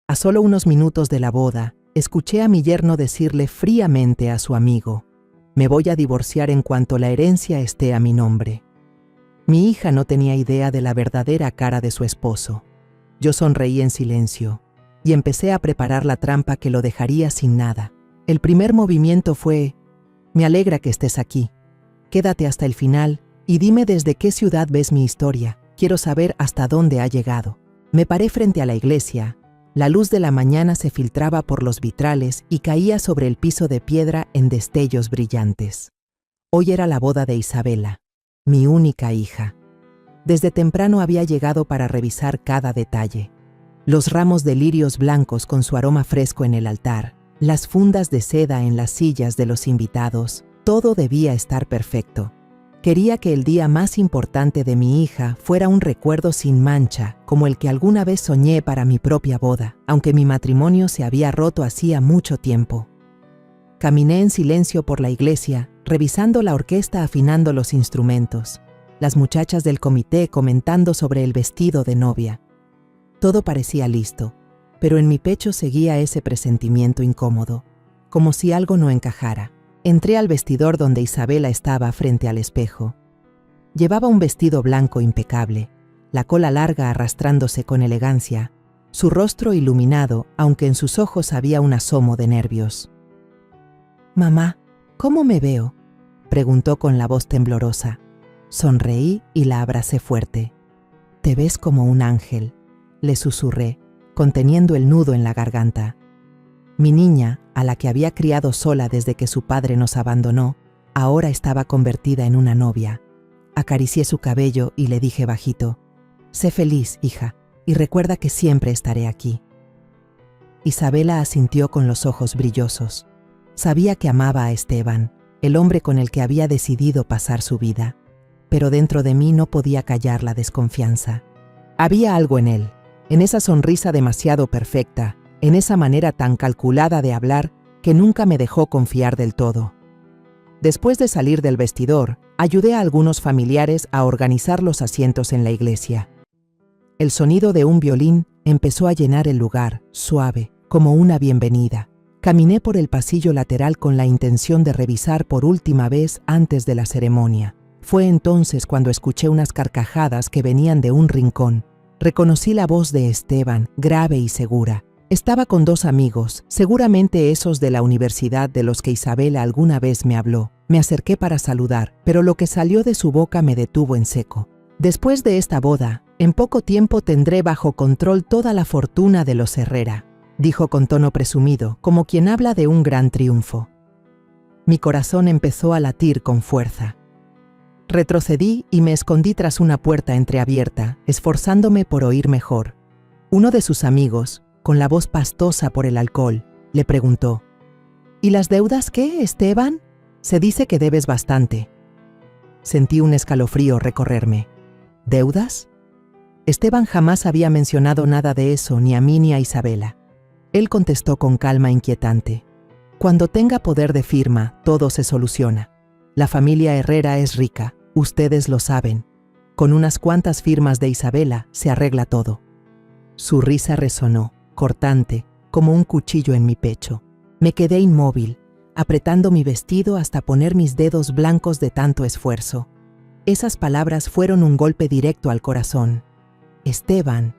A solo unos minutos de la boda, escuché a mi yerno decirle fríamente a su amigo: «Me voy a divorciar en cuanto la herencia esté a mi nombre». Mi hija no tenía idea de la verdadera cara de su esposo. Yo sonreí en silencio y empecé a preparar la trampa que lo dejaría sin nada. El primer movimiento fue: «Me alegra que estés aquí. Quédate hasta el final y dime desde qué ciudad ves mi historia. Quiero saber hasta dónde ha llegado». Me paré frente a la iglesia. La luz de la mañana se filtraba por los vitrales y caía sobre el piso de piedra en destellos brillantes. Hoy era la boda de Isabela, mi única hija. Desde temprano había llegado para revisar cada detalle. Los ramos de lirios blancos con su aroma fresco en el altar, las fundas de seda en las sillas de los invitados, todo debía estar perfecto. Quería que el día más importante de mi hija fuera un recuerdo sin mancha, como el que alguna vez soñé para mi propia boda, aunque mi matrimonio se había roto hacía mucho tiempo. Caminé en silencio por la iglesia, revisando la orquesta afinando los instrumentos, las muchachas del comité comentando sobre el vestido de novia. Todo parecía listo, pero en mi pecho seguía ese presentimiento incómodo, como si algo no encajara. Entré al vestidor donde Isabela estaba frente al espejo. Llevaba un vestido blanco impecable, la cola larga arrastrándose con elegancia, su rostro iluminado, aunque en sus ojos había un asomo de nervios. «Mamá, ¿cómo me veo?», preguntó con la voz temblorosa. Sonreí y la abracé fuerte. «Te ves como un ángel», le susurré, conteniendo el nudo en la garganta. Mi niña, a la que había criado sola desde que su padre nos abandonó, ahora estaba convertida en una novia. Acaricié su cabello y le dije bajito: «Sé feliz, hija, y recuerda que siempre estaré aquí». Isabela asintió con los ojos brillosos. Sabía que amaba a Esteban, el hombre con el que había decidido pasar su vida, pero dentro de mí no podía callar la desconfianza. Había algo en él, en esa sonrisa demasiado perfecta, en esa manera tan calculada de hablar que nunca me dejó confiar del todo. Después de salir del vestidor, ayudé a algunos familiares a organizar los asientos en la iglesia. El sonido de un violín empezó a llenar el lugar, suave, como una bienvenida. Caminé por el pasillo lateral con la intención de revisar por última vez antes de la ceremonia. Fue entonces cuando escuché unas carcajadas que venían de un rincón. Reconocí la voz de Esteban, grave y segura. Estaba con dos amigos, seguramente esos de la universidad de los que Isabela alguna vez me habló. Me acerqué para saludar, pero lo que salió de su boca me detuvo en seco. «Después de esta boda, en poco tiempo tendré bajo control toda la fortuna de los Herrera», dijo con tono presumido, como quien habla de un gran triunfo. Mi corazón empezó a latir con fuerza. Retrocedí y me escondí tras una puerta entreabierta, esforzándome por oír mejor. Uno de sus amigos, con la voz pastosa por el alcohol, le preguntó: «¿Y las deudas qué, Esteban? Se dice que debes bastante». Sentí un escalofrío recorrerme. ¿Deudas? Esteban jamás había mencionado nada de eso ni a mí ni a Isabela. Él contestó con calma inquietante: «Cuando tenga poder de firma, todo se soluciona. La familia Herrera es rica, ustedes lo saben. Con unas cuantas firmas de Isabela se arregla todo». Su risa resonó, cortante, como un cuchillo en mi pecho. Me quedé inmóvil, apretando mi vestido hasta poner mis dedos blancos de tanto esfuerzo. Esas palabras fueron un golpe directo al corazón. Esteban,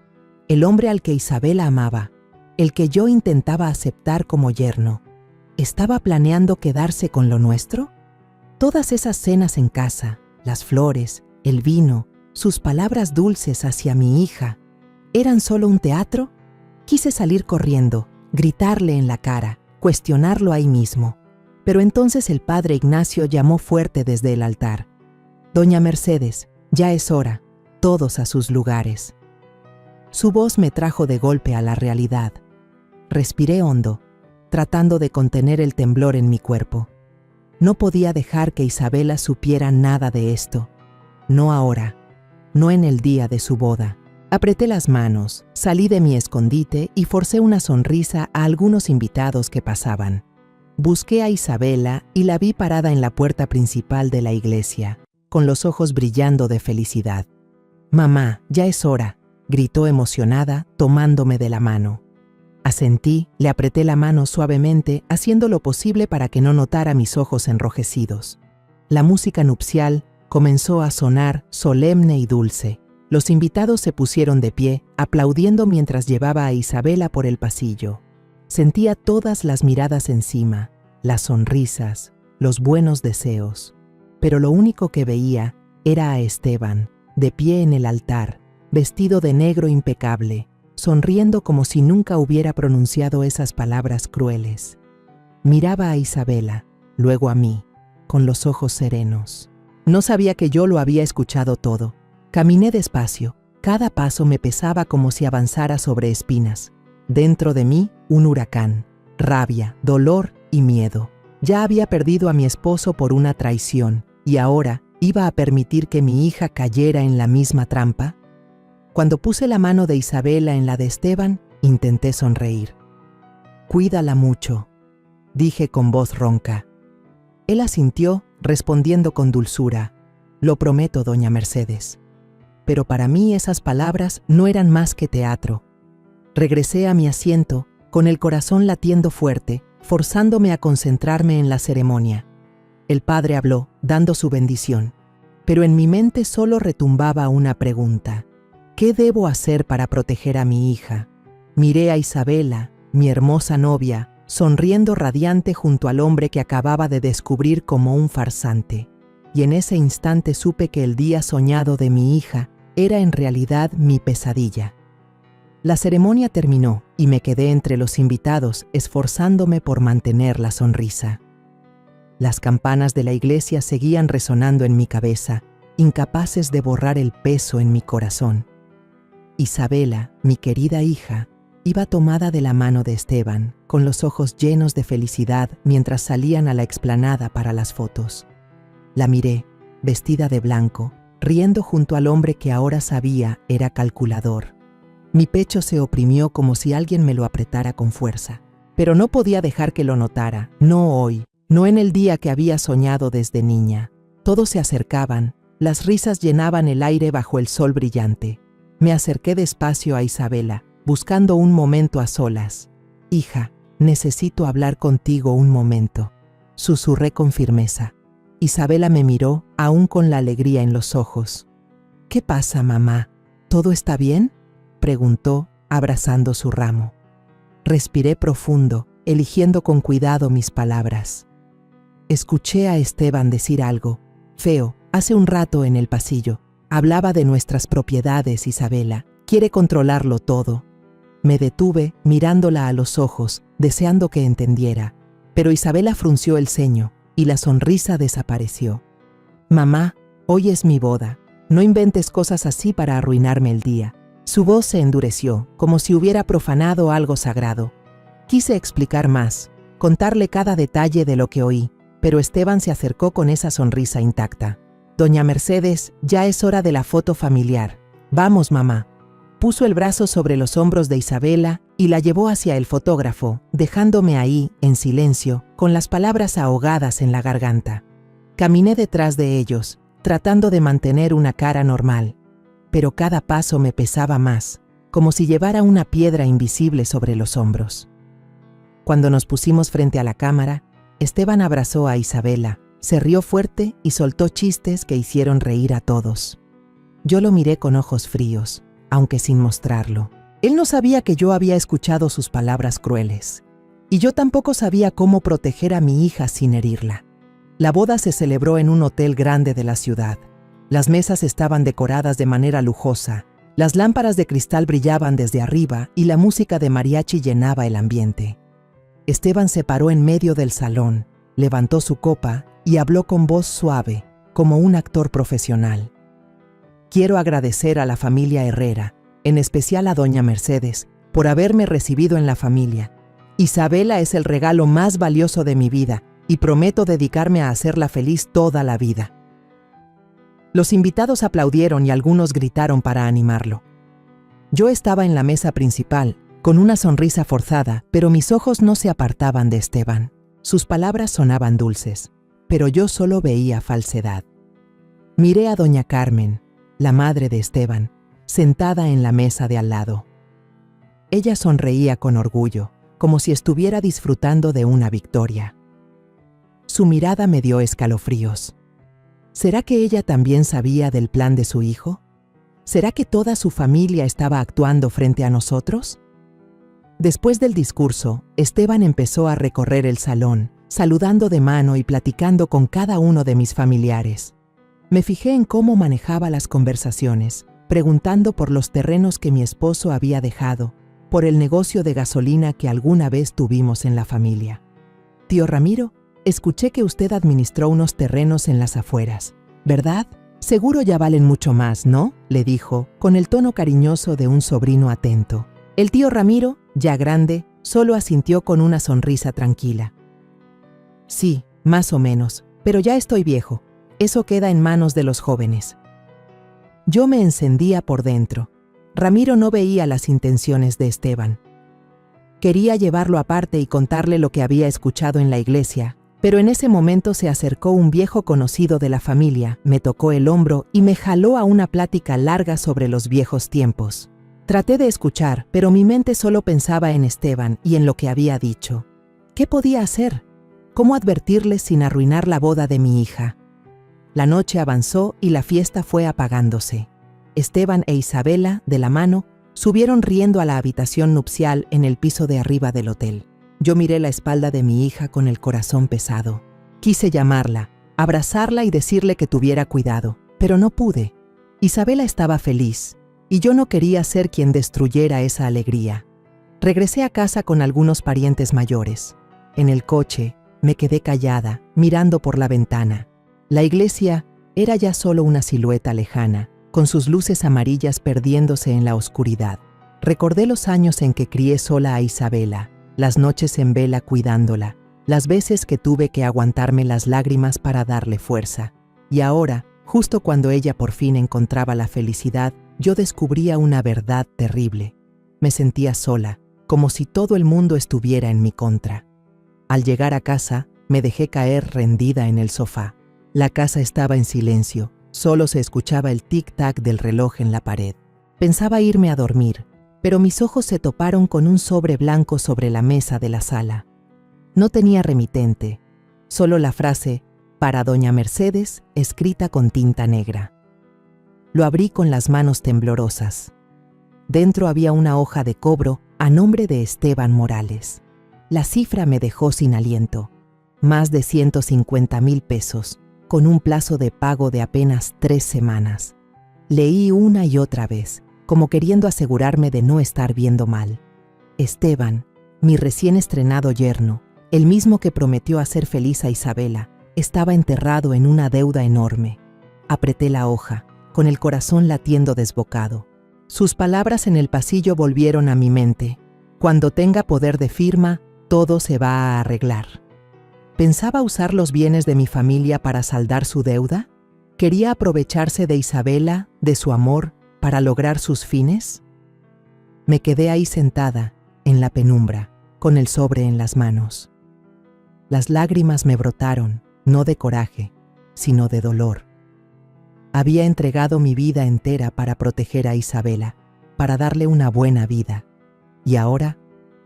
el hombre al que Isabela amaba, el que yo intentaba aceptar como yerno, ¿estaba planeando quedarse con lo nuestro? Todas esas cenas en casa, las flores, el vino, sus palabras dulces hacia mi hija, ¿eran solo un teatro? Quise salir corriendo, gritarle en la cara, cuestionarlo ahí mismo. Pero entonces el padre Ignacio llamó fuerte desde el altar: «Doña Mercedes, ya es hora, todos a sus lugares». Su voz me trajo de golpe a la realidad. Respiré hondo, tratando de contener el temblor en mi cuerpo. No podía dejar que Isabela supiera nada de esto. No ahora, no en el día de su boda. Apreté las manos, salí de mi escondite y forcé una sonrisa a algunos invitados que pasaban. Busqué a Isabela y la vi parada en la puerta principal de la iglesia, con los ojos brillando de felicidad. «Mamá, ya es hora», gritó emocionada, tomándome de la mano. Asentí, le apreté la mano suavemente, haciendo lo posible para que no notara mis ojos enrojecidos. La música nupcial comenzó a sonar solemne y dulce. Los invitados se pusieron de pie, aplaudiendo mientras llevaba a Isabela por el pasillo. Sentía todas las miradas encima, las sonrisas, los buenos deseos. Pero lo único que veía era a Esteban, de pie en el altar, vestido de negro impecable, sonriendo como si nunca hubiera pronunciado esas palabras crueles. Miraba a Isabela, luego a mí, con los ojos serenos. No sabía que yo lo había escuchado todo. Caminé despacio. Cada paso me pesaba como si avanzara sobre espinas. Dentro de mí, un huracán, rabia, dolor y miedo. Ya había perdido a mi esposo por una traición, y ahora iba a permitir que mi hija cayera en la misma trampa. Cuando puse la mano de Isabela en la de Esteban, intenté sonreír. «Cuídala mucho», dije con voz ronca. Él asintió, respondiendo con dulzura. «Lo prometo, doña Mercedes». Pero para mí esas palabras no eran más que teatro. Regresé a mi asiento, con el corazón latiendo fuerte, forzándome a concentrarme en la ceremonia. El padre habló, dando su bendición, pero en mi mente solo retumbaba una pregunta. ¿Qué debo hacer para proteger a mi hija? Miré a Isabela, mi hermosa novia, sonriendo radiante junto al hombre que acababa de descubrir como un farsante. Y en ese instante supe que el día soñado de mi hija era en realidad mi pesadilla. La ceremonia terminó y me quedé entre los invitados, esforzándome por mantener la sonrisa. Las campanas de la iglesia seguían resonando en mi cabeza, incapaces de borrar el peso en mi corazón. Isabela, mi querida hija, iba tomada de la mano de Esteban, con los ojos llenos de felicidad mientras salían a la explanada para las fotos. La miré, vestida de blanco, riendo junto al hombre que ahora sabía era calculador. Mi pecho se oprimió como si alguien me lo apretara con fuerza. Pero no podía dejar que lo notara, no hoy, no en el día que había soñado desde niña. Todos se acercaban, las risas llenaban el aire bajo el sol brillante. Me acerqué despacio a Isabela, buscando un momento a solas. «Hija, necesito hablar contigo un momento», susurré con firmeza. Isabela me miró, aún con la alegría en los ojos. «¿Qué pasa, mamá? ¿Todo está bien?», preguntó, abrazando su ramo. Respiré profundo, eligiendo con cuidado mis palabras. Escuché a Esteban decir algo feo hace un rato en el pasillo. Hablaba de nuestras propiedades, Isabela. Quiere controlarlo todo. Me detuve, mirándola a los ojos, deseando que entendiera. Pero Isabela frunció el ceño y la sonrisa desapareció. «Mamá, hoy es mi boda. No inventes cosas así para arruinarme el día». Su voz se endureció, como si hubiera profanado algo sagrado. Quise explicar más, contarle cada detalle de lo que oí, pero Esteban se acercó con esa sonrisa intacta. «Doña Mercedes, ya es hora de la foto familiar. Vamos, mamá». Puso el brazo sobre los hombros de Isabela y la llevó hacia el fotógrafo, dejándome ahí, en silencio, con las palabras ahogadas en la garganta. Caminé detrás de ellos, tratando de mantener una cara normal, pero cada paso me pesaba más, como si llevara una piedra invisible sobre los hombros. Cuando nos pusimos frente a la cámara, Esteban abrazó a Isabela, se rió fuerte y soltó chistes que hicieron reír a todos. Yo lo miré con ojos fríos, aunque sin mostrarlo. Él no sabía que yo había escuchado sus palabras crueles, y yo tampoco sabía cómo proteger a mi hija sin herirla. La boda se celebró en un hotel grande de la ciudad. Las mesas estaban decoradas de manera lujosa, las lámparas de cristal brillaban desde arriba y la música de mariachi llenaba el ambiente. Esteban se paró en medio del salón, levantó su copa y habló con voz suave, como un actor profesional. «Quiero agradecer a la familia Herrera, en especial a doña Mercedes, por haberme recibido en la familia. Isabela es el regalo más valioso de mi vida y prometo dedicarme a hacerla feliz toda la vida». Los invitados aplaudieron y algunos gritaron para animarlo. Yo estaba en la mesa principal, con una sonrisa forzada, pero mis ojos no se apartaban de Esteban. Sus palabras sonaban dulces, pero yo solo veía falsedad. Miré a doña Carmen, la madre de Esteban, sentada en la mesa de al lado. Ella sonreía con orgullo, como si estuviera disfrutando de una victoria. Su mirada me dio escalofríos. ¿Será que ella también sabía del plan de su hijo? ¿Será que toda su familia estaba actuando frente a nosotros? Después del discurso, Esteban empezó a recorrer el salón, saludando de mano y platicando con cada uno de mis familiares. Me fijé en cómo manejaba las conversaciones, preguntando por los terrenos que mi esposo había dejado, por el negocio de gasolina que alguna vez tuvimos en la familia. Tío Ramiro, escuché que usted administró unos terrenos en las afueras, ¿verdad? Seguro ya valen mucho más, ¿no?, le dijo, con el tono cariñoso de un sobrino atento. El tío Ramiro, ya grande, solo asintió con una sonrisa tranquila. Sí, más o menos, pero ya estoy viejo. Eso queda en manos de los jóvenes. Yo me encendía por dentro. Ramiro no veía las intenciones de Esteban. Quería llevarlo aparte y contarle lo que había escuchado en la iglesia, pero en ese momento se acercó un viejo conocido de la familia, me tocó el hombro y me jaló a una plática larga sobre los viejos tiempos. Traté de escuchar, pero mi mente solo pensaba en Esteban y en lo que había dicho. ¿Qué podía hacer? ¿Cómo advertirles sin arruinar la boda de mi hija? La noche avanzó y la fiesta fue apagándose. Esteban e Isabela, de la mano, subieron riendo a la habitación nupcial en el piso de arriba del hotel. Yo miré la espalda de mi hija con el corazón pesado. Quise llamarla, abrazarla y decirle que tuviera cuidado, pero no pude. Isabela estaba feliz, y yo no quería ser quien destruyera esa alegría. Regresé a casa con algunos parientes mayores. En el coche, me quedé callada, mirando por la ventana. La iglesia era ya solo una silueta lejana, con sus luces amarillas perdiéndose en la oscuridad. Recordé los años en que crié sola a Isabela, las noches en vela cuidándola, las veces que tuve que aguantarme las lágrimas para darle fuerza. Y ahora, justo cuando ella por fin encontraba la felicidad, yo descubría una verdad terrible. Me sentía sola, como si todo el mundo estuviera en mi contra. Al llegar a casa, me dejé caer rendida en el sofá. La casa estaba en silencio, solo se escuchaba el tic-tac del reloj en la pared. Pensaba irme a dormir, pero mis ojos se toparon con un sobre blanco sobre la mesa de la sala. No tenía remitente, solo la frase «Para doña Mercedes» escrita con tinta negra. Lo abrí con las manos temblorosas. Dentro había una hoja de cobro a nombre de Esteban Morales. La cifra me dejó sin aliento. Más de 150,000 pesos, con un plazo de pago de apenas 3 semanas. Leí una y otra vez, como queriendo asegurarme de no estar viendo mal. Esteban, mi recién estrenado yerno, el mismo que prometió hacer feliz a Isabela, estaba enterrado en una deuda enorme. Apreté la hoja, con el corazón latiendo desbocado. Sus palabras en el pasillo volvieron a mi mente. Cuando tenga poder de firma, todo se va a arreglar. ¿Pensaba usar los bienes de mi familia para saldar su deuda? ¿Quería aprovecharse de Isabela, de su amor, para lograr sus fines? Me quedé ahí sentada, en la penumbra, con el sobre en las manos. Las lágrimas me brotaron, no de coraje, sino de dolor. Había entregado mi vida entera para proteger a Isabela, para darle una buena vida, y ahora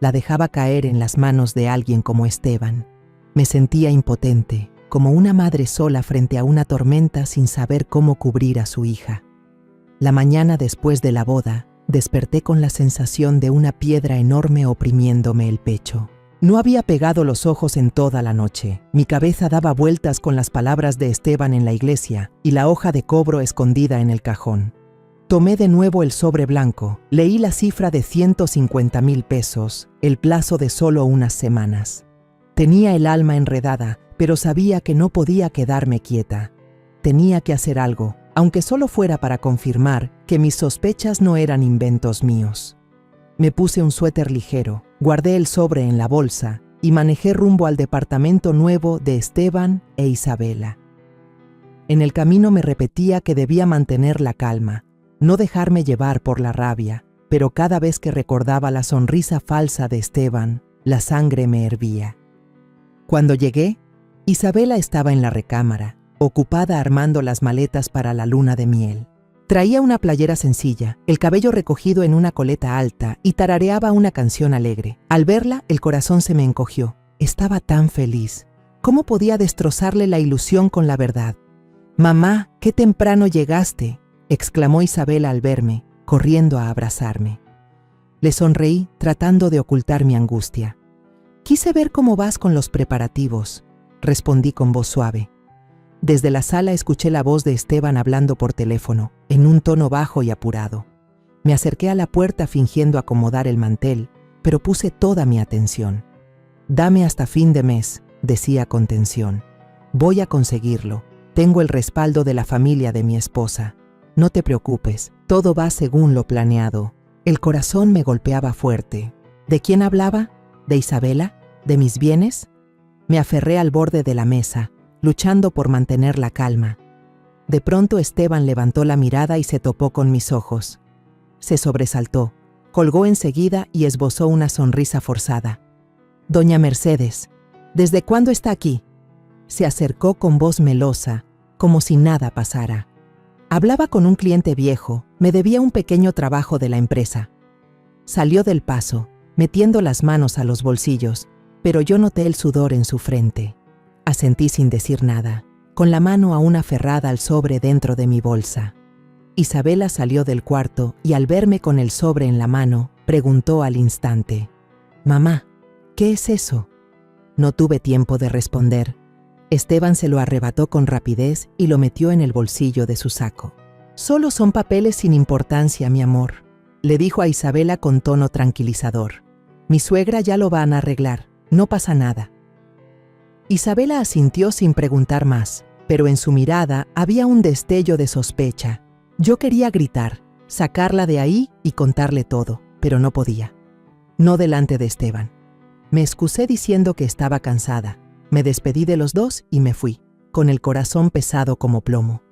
la dejaba caer en las manos de alguien como Esteban. Me sentía impotente, como una madre sola frente a una tormenta sin saber cómo cubrir a su hija. La mañana después de la boda, desperté con la sensación de una piedra enorme oprimiéndome el pecho. No había pegado los ojos en toda la noche. Mi cabeza daba vueltas con las palabras de Esteban en la iglesia y la hoja de cobro escondida en el cajón. Tomé de nuevo el sobre blanco, leí la cifra de 150,000 pesos, el plazo de solo unas semanas. Tenía el alma enredada, pero sabía que no podía quedarme quieta. Tenía que hacer algo, aunque solo fuera para confirmar que mis sospechas no eran inventos míos. Me puse un suéter ligero, guardé el sobre en la bolsa y manejé rumbo al departamento nuevo de Esteban e Isabela. En el camino me repetía que debía mantener la calma, no dejarme llevar por la rabia, pero cada vez que recordaba la sonrisa falsa de Esteban, la sangre me hervía. Cuando llegué, Isabela estaba en la recámara, ocupada armando las maletas para la luna de miel. Traía una playera sencilla, el cabello recogido en una coleta alta y tarareaba una canción alegre. Al verla, el corazón se me encogió. Estaba tan feliz. ¿Cómo podía destrozarle la ilusión con la verdad? «Mamá, qué temprano llegaste», exclamó Isabela al verme, corriendo a abrazarme. Le sonreí, tratando de ocultar mi angustia. «Quise ver cómo vas con los preparativos», respondí con voz suave. Desde la sala escuché la voz de Esteban hablando por teléfono, en un tono bajo y apurado. Me acerqué a la puerta fingiendo acomodar el mantel, pero puse toda mi atención. «Dame hasta fin de mes», decía con tensión. «Voy a conseguirlo. Tengo el respaldo de la familia de mi esposa. No te preocupes, todo va según lo planeado». El corazón me golpeaba fuerte. ¿De quién hablaba? ¿De Isabela? ¿De mis bienes? Me aferré al borde de la mesa, luchando por mantener la calma. De pronto Esteban levantó la mirada y se topó con mis ojos. Se sobresaltó, colgó enseguida y esbozó una sonrisa forzada. «Doña Mercedes, ¿desde cuándo está aquí?». Se acercó con voz melosa, como si nada pasara. Hablaba con un cliente viejo, me debía un pequeño trabajo de la empresa. Salió del paso, metiendo las manos a los bolsillos, pero yo noté el sudor en su frente. Asentí sin decir nada, con la mano aún aferrada al sobre dentro de mi bolsa. Isabela salió del cuarto y al verme con el sobre en la mano, preguntó al instante: «Mamá, ¿qué es eso?». No tuve tiempo de responder. Esteban se lo arrebató con rapidez y lo metió en el bolsillo de su saco. «Solo son papeles sin importancia, mi amor», le dijo a Isabela con tono tranquilizador. «Mi suegra ya lo van a arreglar, no pasa nada». Isabela asintió sin preguntar más, pero en su mirada había un destello de sospecha. Yo quería gritar, sacarla de ahí y contarle todo, pero no podía. No delante de Esteban. Me excusé diciendo que estaba cansada. Me despedí de los dos y me fui, con el corazón pesado como plomo.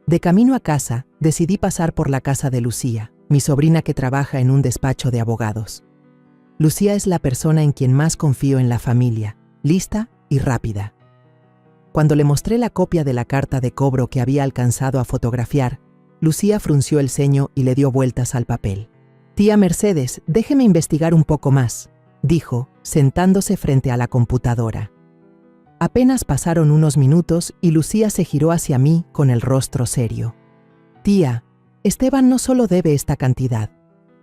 De camino a casa, decidí pasar por la casa de Lucía, mi sobrina que trabaja en un despacho de abogados. Lucía es la persona en quien más confío en la familia, lista y rápida. Cuando le mostré la copia de la carta de cobro que había alcanzado a fotografiar, Lucía frunció el ceño y le dio vueltas al papel. «Tía Mercedes, déjeme investigar un poco más», dijo, sentándose frente a la computadora. Apenas pasaron unos minutos y Lucía se giró hacia mí con el rostro serio. «Tía, Esteban no solo debe esta cantidad.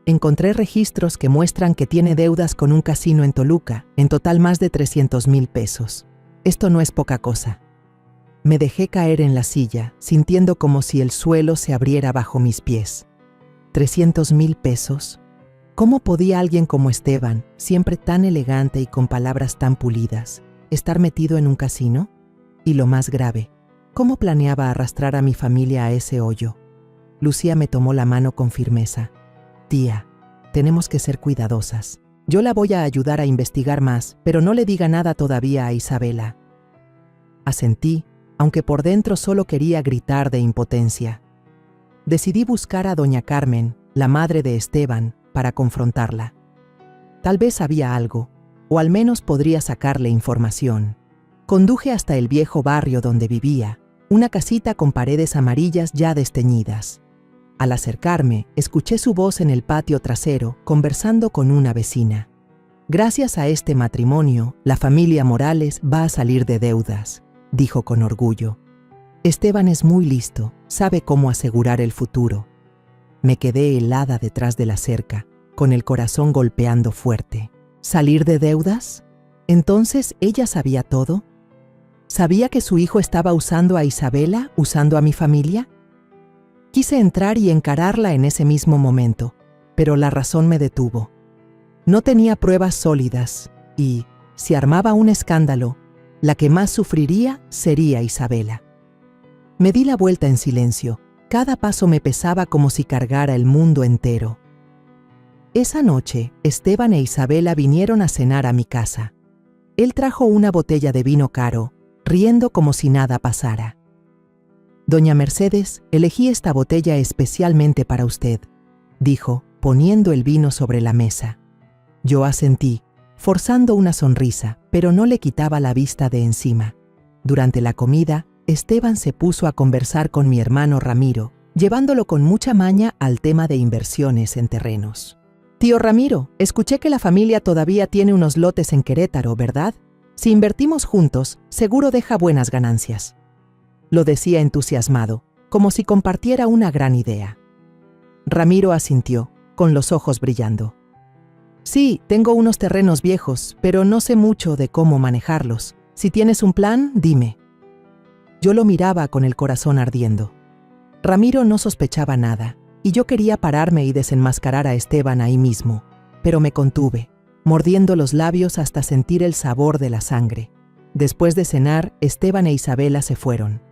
Encontré registros que muestran que tiene deudas con un casino en Toluca, en total más de 300,000 pesos. Esto no es poca cosa». Me dejé caer en la silla, sintiendo como si el suelo se abriera bajo mis pies. ¿300,000 pesos? ¿Cómo podía alguien como Esteban, siempre tan elegante y con palabras tan pulidas, estar metido en un casino? Y lo más grave, ¿cómo planeaba arrastrar a mi familia a ese hoyo? Lucía me tomó la mano con firmeza. «Tía, tenemos que ser cuidadosas. Yo la voy a ayudar a investigar más, pero no le diga nada todavía a Isabela». Asentí, aunque por dentro solo quería gritar de impotencia. Decidí buscar a doña Carmen, la madre de Esteban, para confrontarla. Tal vez sabía algo, o al menos podría sacarle información. Conduje hasta el viejo barrio donde vivía, una casita con paredes amarillas ya desteñidas. Al acercarme, escuché su voz en el patio trasero, conversando con una vecina. «Gracias a este matrimonio, la familia Morales va a salir de deudas», dijo con orgullo. «Esteban es muy listo, sabe cómo asegurar el futuro». Me quedé helada detrás de la cerca, con el corazón golpeando fuerte. ¿Salir de deudas? ¿Entonces ella sabía todo? ¿Sabía que su hijo estaba usando a Isabela, usando a mi familia? Quise entrar y encararla en ese mismo momento, pero la razón me detuvo. No tenía pruebas sólidas y, si armaba un escándalo, la que más sufriría sería Isabela. Me di la vuelta en silencio. Cada paso me pesaba como si cargara el mundo entero. Esa noche, Esteban e Isabela vinieron a cenar a mi casa. Él trajo una botella de vino caro, riendo como si nada pasara. «Doña Mercedes, elegí esta botella especialmente para usted», dijo, poniendo el vino sobre la mesa. Yo asentí, forzando una sonrisa, pero no le quitaba la vista de encima. Durante la comida, Esteban se puso a conversar con mi hermano Ramiro, llevándolo con mucha maña al tema de inversiones en terrenos. Tío Ramiro, escuché que la familia todavía tiene unos lotes en Querétaro, ¿verdad? Si invertimos juntos, seguro deja buenas ganancias. Lo decía entusiasmado, como si compartiera una gran idea. Ramiro asintió, con los ojos brillando. Sí, tengo unos terrenos viejos, pero no sé mucho de cómo manejarlos. Si tienes un plan, dime. Yo lo miraba con el corazón ardiendo. Ramiro no sospechaba nada, y yo quería pararme y desenmascarar a Esteban ahí mismo, pero me contuve, mordiendo los labios hasta sentir el sabor de la sangre. Después de cenar, Esteban e Isabela se fueron.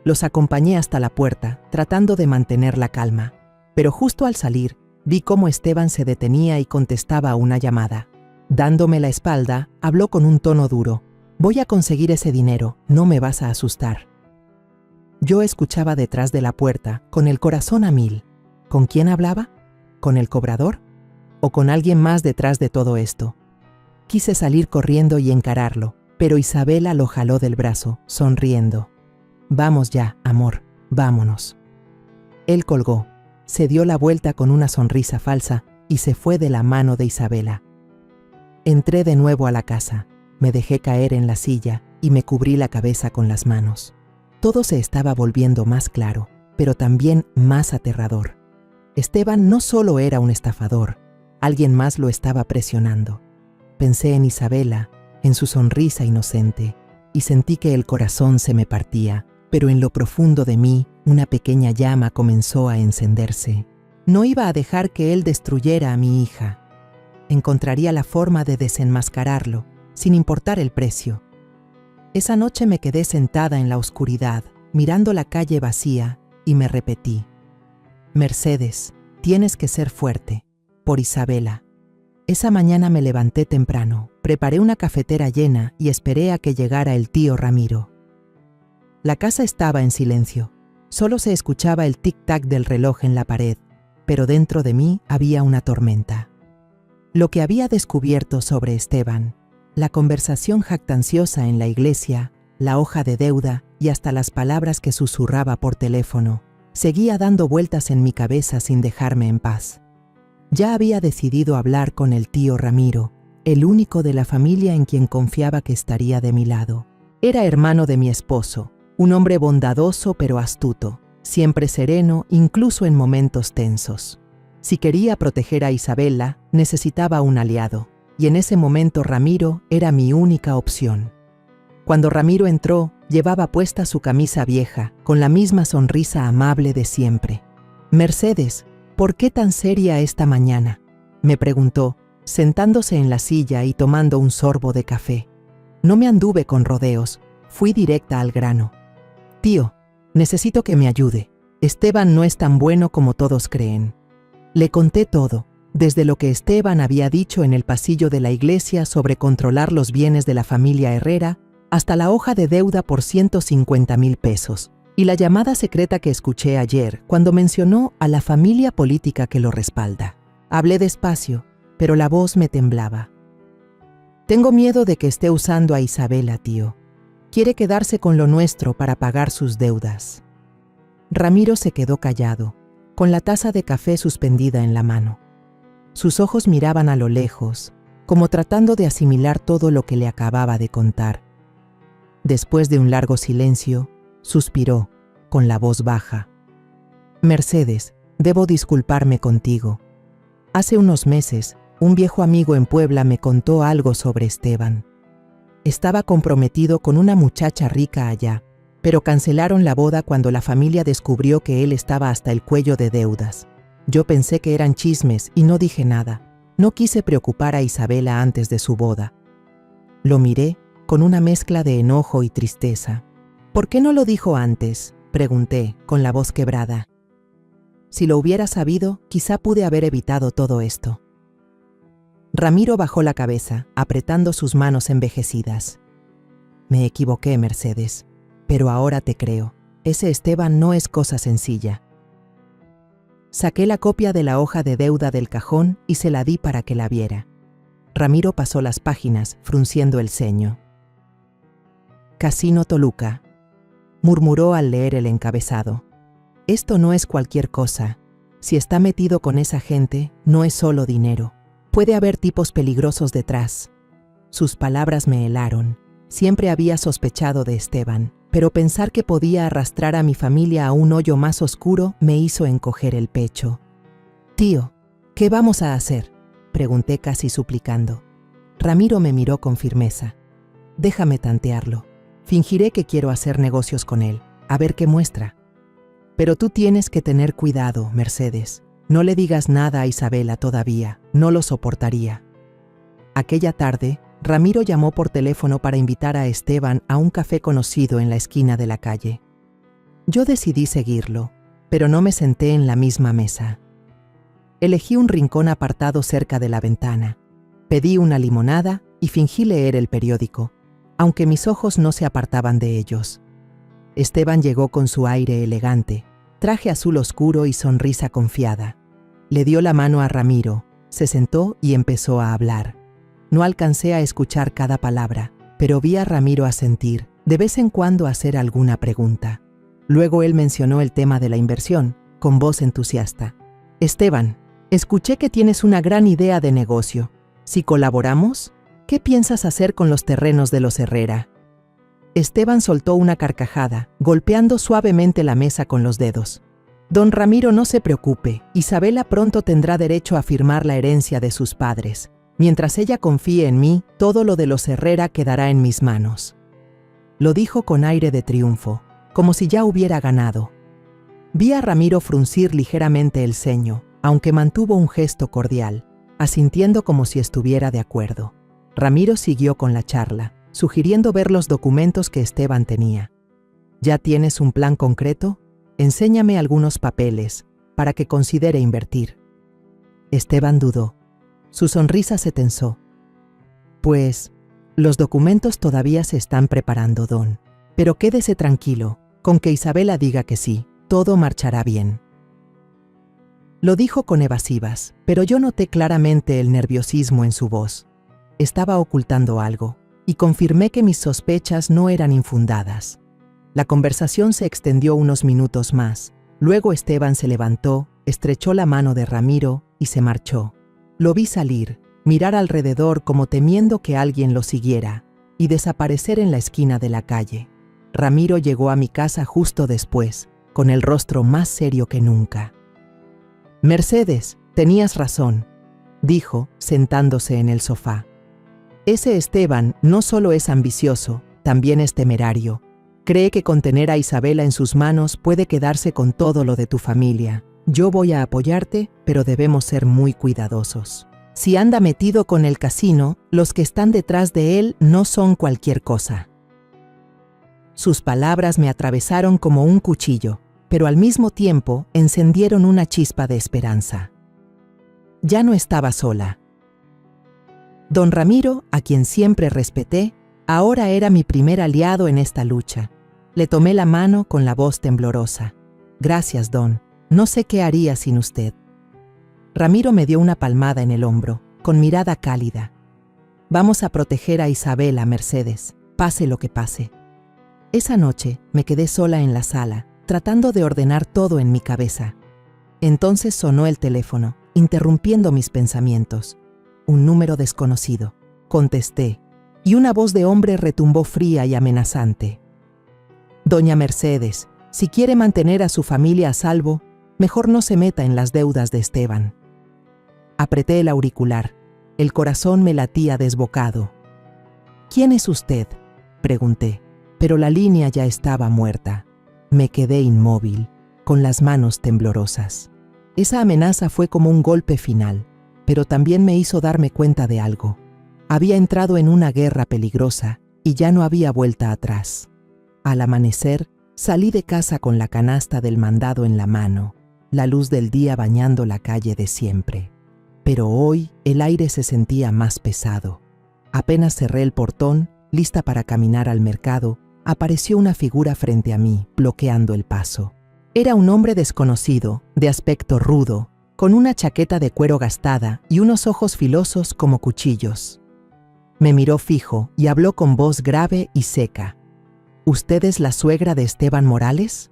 Los acompañé hasta la puerta, tratando de mantener la calma, pero justo al salir, vi cómo Esteban se detenía y contestaba a una llamada. Dándome la espalda, habló con un tono duro. Voy a conseguir ese dinero, no me vas a asustar. Yo escuchaba detrás de la puerta, con el corazón a mil. ¿Con quién hablaba? ¿Con el cobrador? ¿O con alguien más detrás de todo esto? Quise salir corriendo y encararlo, pero Isabela lo jaló del brazo, sonriendo. Vamos ya, amor, vámonos. Él colgó, se dio la vuelta con una sonrisa falsa y se fue de la mano de Isabela. Entré de nuevo a la casa, me dejé caer en la silla y me cubrí la cabeza con las manos. Todo se estaba volviendo más claro, pero también más aterrador. Esteban no solo era un estafador, alguien más lo estaba presionando. Pensé en Isabela, en su sonrisa inocente, y sentí que el corazón se me partía, pero en lo profundo de mí, una pequeña llama comenzó a encenderse. No iba a dejar que él destruyera a mi hija. Encontraría la forma de desenmascararlo, sin importar el precio. Esa noche me quedé sentada en la oscuridad, mirando la calle vacía, y me repetí: Mercedes, tienes que ser fuerte, por Isabela. Esa mañana me levanté temprano, preparé una cafetera llena y esperé a que llegara el tío Ramiro. La casa estaba en silencio, solo se escuchaba el tic-tac del reloj en la pared, pero dentro de mí había una tormenta. Lo que había descubierto sobre Esteban, la conversación jactanciosa en la iglesia, la hoja de deuda y hasta las palabras que susurraba por teléfono, seguía dando vueltas en mi cabeza sin dejarme en paz. Ya había decidido hablar con el tío Ramiro, el único de la familia en quien confiaba que estaría de mi lado. Era hermano de mi esposo, un hombre bondadoso pero astuto, siempre sereno incluso en momentos tensos. Si quería proteger a Isabela, necesitaba un aliado, y en ese momento Ramiro era mi única opción. Cuando Ramiro entró, llevaba puesta su camisa vieja, con la misma sonrisa amable de siempre. «Mercedes, ¿por qué tan seria esta mañana?», me preguntó, sentándose en la silla y tomando un sorbo de café. No me anduve con rodeos, fui directa al grano. «Tío, necesito que me ayude. Esteban no es tan bueno como todos creen». Le conté todo, desde lo que Esteban había dicho en el pasillo de la iglesia sobre controlar los bienes de la familia Herrera, hasta la hoja de deuda por 150,000 pesos, y la llamada secreta que escuché ayer cuando mencionó a la familia política que lo respalda. Hablé despacio, pero la voz me temblaba. «Tengo miedo de que esté usando a Isabela, tío. Quiere quedarse con lo nuestro para pagar sus deudas». Ramiro se quedó callado, con la taza de café suspendida en la mano. Sus ojos miraban a lo lejos, como tratando de asimilar todo lo que le acababa de contar. Después de un largo silencio, suspiró, con la voz baja. «Mercedes, debo disculparme contigo. Hace unos meses, un viejo amigo en Puebla me contó algo sobre Esteban. Estaba comprometido con una muchacha rica allá, pero cancelaron la boda cuando la familia descubrió que él estaba hasta el cuello de deudas. Yo pensé que eran chismes y no dije nada. No quise preocupar a Isabela antes de su boda». Lo miré con una mezcla de enojo y tristeza. «¿Por qué no lo dijo antes?», pregunté, con la voz quebrada. «Si lo hubiera sabido, quizá pude haber evitado todo esto». Ramiro bajó la cabeza, apretando sus manos envejecidas. «Me equivoqué, Mercedes, pero ahora te creo. Ese Esteban no es cosa sencilla». Saqué la copia de la hoja de deuda del cajón y se la di para que la viera. Ramiro pasó las páginas, frunciendo el ceño. «Casino Toluca», murmuró al leer el encabezado. Esto no es cualquier cosa. Si está metido con esa gente, no es solo dinero. Puede haber tipos peligrosos detrás. Sus palabras me helaron. Siempre había sospechado de Esteban, pero pensar que podía arrastrar a mi familia a un hoyo más oscuro me hizo encoger el pecho. «Tío, ¿qué vamos a hacer?», pregunté casi suplicando. Ramiro me miró con firmeza. «Déjame tantearlo. Fingiré que quiero hacer negocios con él, a ver qué muestra. Pero tú tienes que tener cuidado, Mercedes. No le digas nada a Isabela todavía, no lo soportaría». Aquella tarde, Ramiro llamó por teléfono para invitar a Esteban a un café conocido en la esquina de la calle. Yo decidí seguirlo, pero no me senté en la misma mesa. Elegí un rincón apartado cerca de la ventana. Pedí una limonada y fingí leer el periódico, aunque mis ojos no se apartaban de ellos. Esteban llegó con su aire elegante, traje azul oscuro y sonrisa confiada. Le dio la mano a Ramiro, se sentó y empezó a hablar. No alcancé a escuchar cada palabra, pero vi a Ramiro asentir, de vez en cuando hacer alguna pregunta. Luego él mencionó el tema de la inversión, con voz entusiasta. «Esteban, escuché que tienes una gran idea de negocio. Si colaboramos, ¿qué piensas hacer con los terrenos de los Herrera?». Esteban soltó una carcajada, golpeando suavemente la mesa con los dedos. «Don Ramiro, no se preocupe, Isabela pronto tendrá derecho a firmar la herencia de sus padres. Mientras ella confíe en mí, todo lo de los Herrera quedará en mis manos». Lo dijo con aire de triunfo, como si ya hubiera ganado. Vi a Ramiro fruncir ligeramente el ceño, aunque mantuvo un gesto cordial, asintiendo como si estuviera de acuerdo. Ramiro siguió con la charla, sugiriendo ver los documentos que Esteban tenía. «¿Ya tienes un plan concreto? Enséñame algunos papeles, para que considere invertir». Esteban dudó. Su sonrisa se tensó. «Pues, los documentos todavía se están preparando, don. Pero quédese tranquilo, con que Isabela diga que sí, todo marchará bien». Lo dijo con evasivas, pero yo noté claramente el nerviosismo en su voz. Estaba ocultando algo, y confirmé que mis sospechas no eran infundadas. La conversación se extendió unos minutos más. Luego Esteban se levantó, estrechó la mano de Ramiro y se marchó. Lo vi salir, mirar alrededor como temiendo que alguien lo siguiera, y desaparecer en la esquina de la calle. Ramiro llegó a mi casa justo después, con el rostro más serio que nunca. «Mercedes, tenías razón», dijo, sentándose en el sofá. «Ese Esteban no solo es ambicioso, también es temerario. Cree que con tener a Isabela en sus manos puede quedarse con todo lo de tu familia. Yo voy a apoyarte, pero debemos ser muy cuidadosos. Si anda metido con el casino, los que están detrás de él no son cualquier cosa». Sus palabras me atravesaron como un cuchillo, pero al mismo tiempo encendieron una chispa de esperanza. Ya no estaba sola. Don Ramiro, a quien siempre respeté, ahora era mi primer aliado en esta lucha. Le tomé la mano con la voz temblorosa. «Gracias, don. No sé qué haría sin usted». Ramiro me dio una palmada en el hombro, con mirada cálida. «Vamos a proteger a Isabela, Mercedes, pase lo que pase». Esa noche me quedé sola en la sala, tratando de ordenar todo en mi cabeza. Entonces sonó el teléfono, interrumpiendo mis pensamientos. Un número desconocido. Contesté, y una voz de hombre retumbó fría y amenazante. «Doña Mercedes, si quiere mantener a su familia a salvo, mejor no se meta en las deudas de Esteban». Apreté el auricular. El corazón me latía desbocado. «¿Quién es usted?», pregunté, pero la línea ya estaba muerta. Me quedé inmóvil, con las manos temblorosas. Esa amenaza fue como un golpe final, pero también me hizo darme cuenta de algo. Había entrado en una guerra peligrosa y ya no había vuelta atrás. Al amanecer, salí de casa con la canasta del mandado en la mano, la luz del día bañando la calle de siempre. Pero hoy el aire se sentía más pesado. Apenas cerré el portón, lista para caminar al mercado, apareció una figura frente a mí, bloqueando el paso. Era un hombre desconocido, de aspecto rudo, con una chaqueta de cuero gastada y unos ojos filosos como cuchillos. Me miró fijo y habló con voz grave y seca. «¿Usted es la suegra de Esteban Morales?».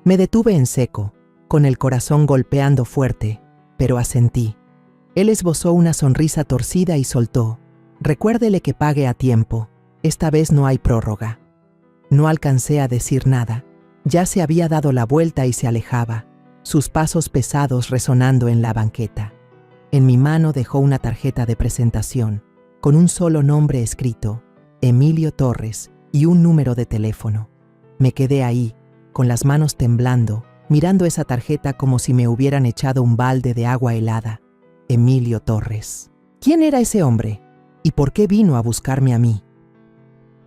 Me detuve en seco, con el corazón golpeando fuerte, pero asentí. Él esbozó una sonrisa torcida y soltó: «Recuérdele que pague a tiempo. Esta vez no hay prórroga». No alcancé a decir nada. Ya se había dado la vuelta y se alejaba, sus pasos pesados resonando en la banqueta. En mi mano dejó una tarjeta de presentación, con un solo nombre escrito: Emilio Torres, y un número de teléfono. Me quedé ahí, con las manos temblando, mirando esa tarjeta como si me hubieran echado un balde de agua helada. Emilio Torres. ¿Quién era ese hombre? ¿Y por qué vino a buscarme a mí?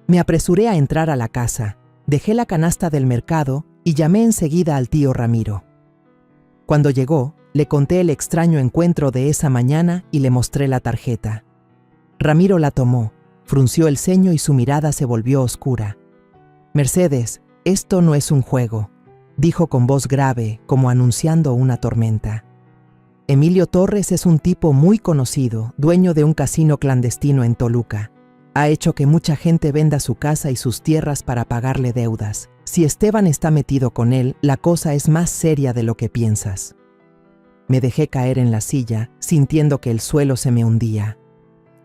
Me apresuré a entrar a la casa, dejé la canasta del mercado y llamé enseguida al tío Ramiro. Cuando llegó, le conté el extraño encuentro de esa mañana y le mostré la tarjeta. Ramiro la tomó, frunció el ceño y su mirada se volvió oscura. «Mercedes, esto no es un juego», dijo con voz grave, como anunciando una tormenta. «Emilio Torres es un tipo muy conocido, dueño de un casino clandestino en Toluca. Ha hecho que mucha gente venda su casa y sus tierras para pagarle deudas. Si Esteban está metido con él, la cosa es más seria de lo que piensas». Me dejé caer en la silla, sintiendo que el suelo se me hundía.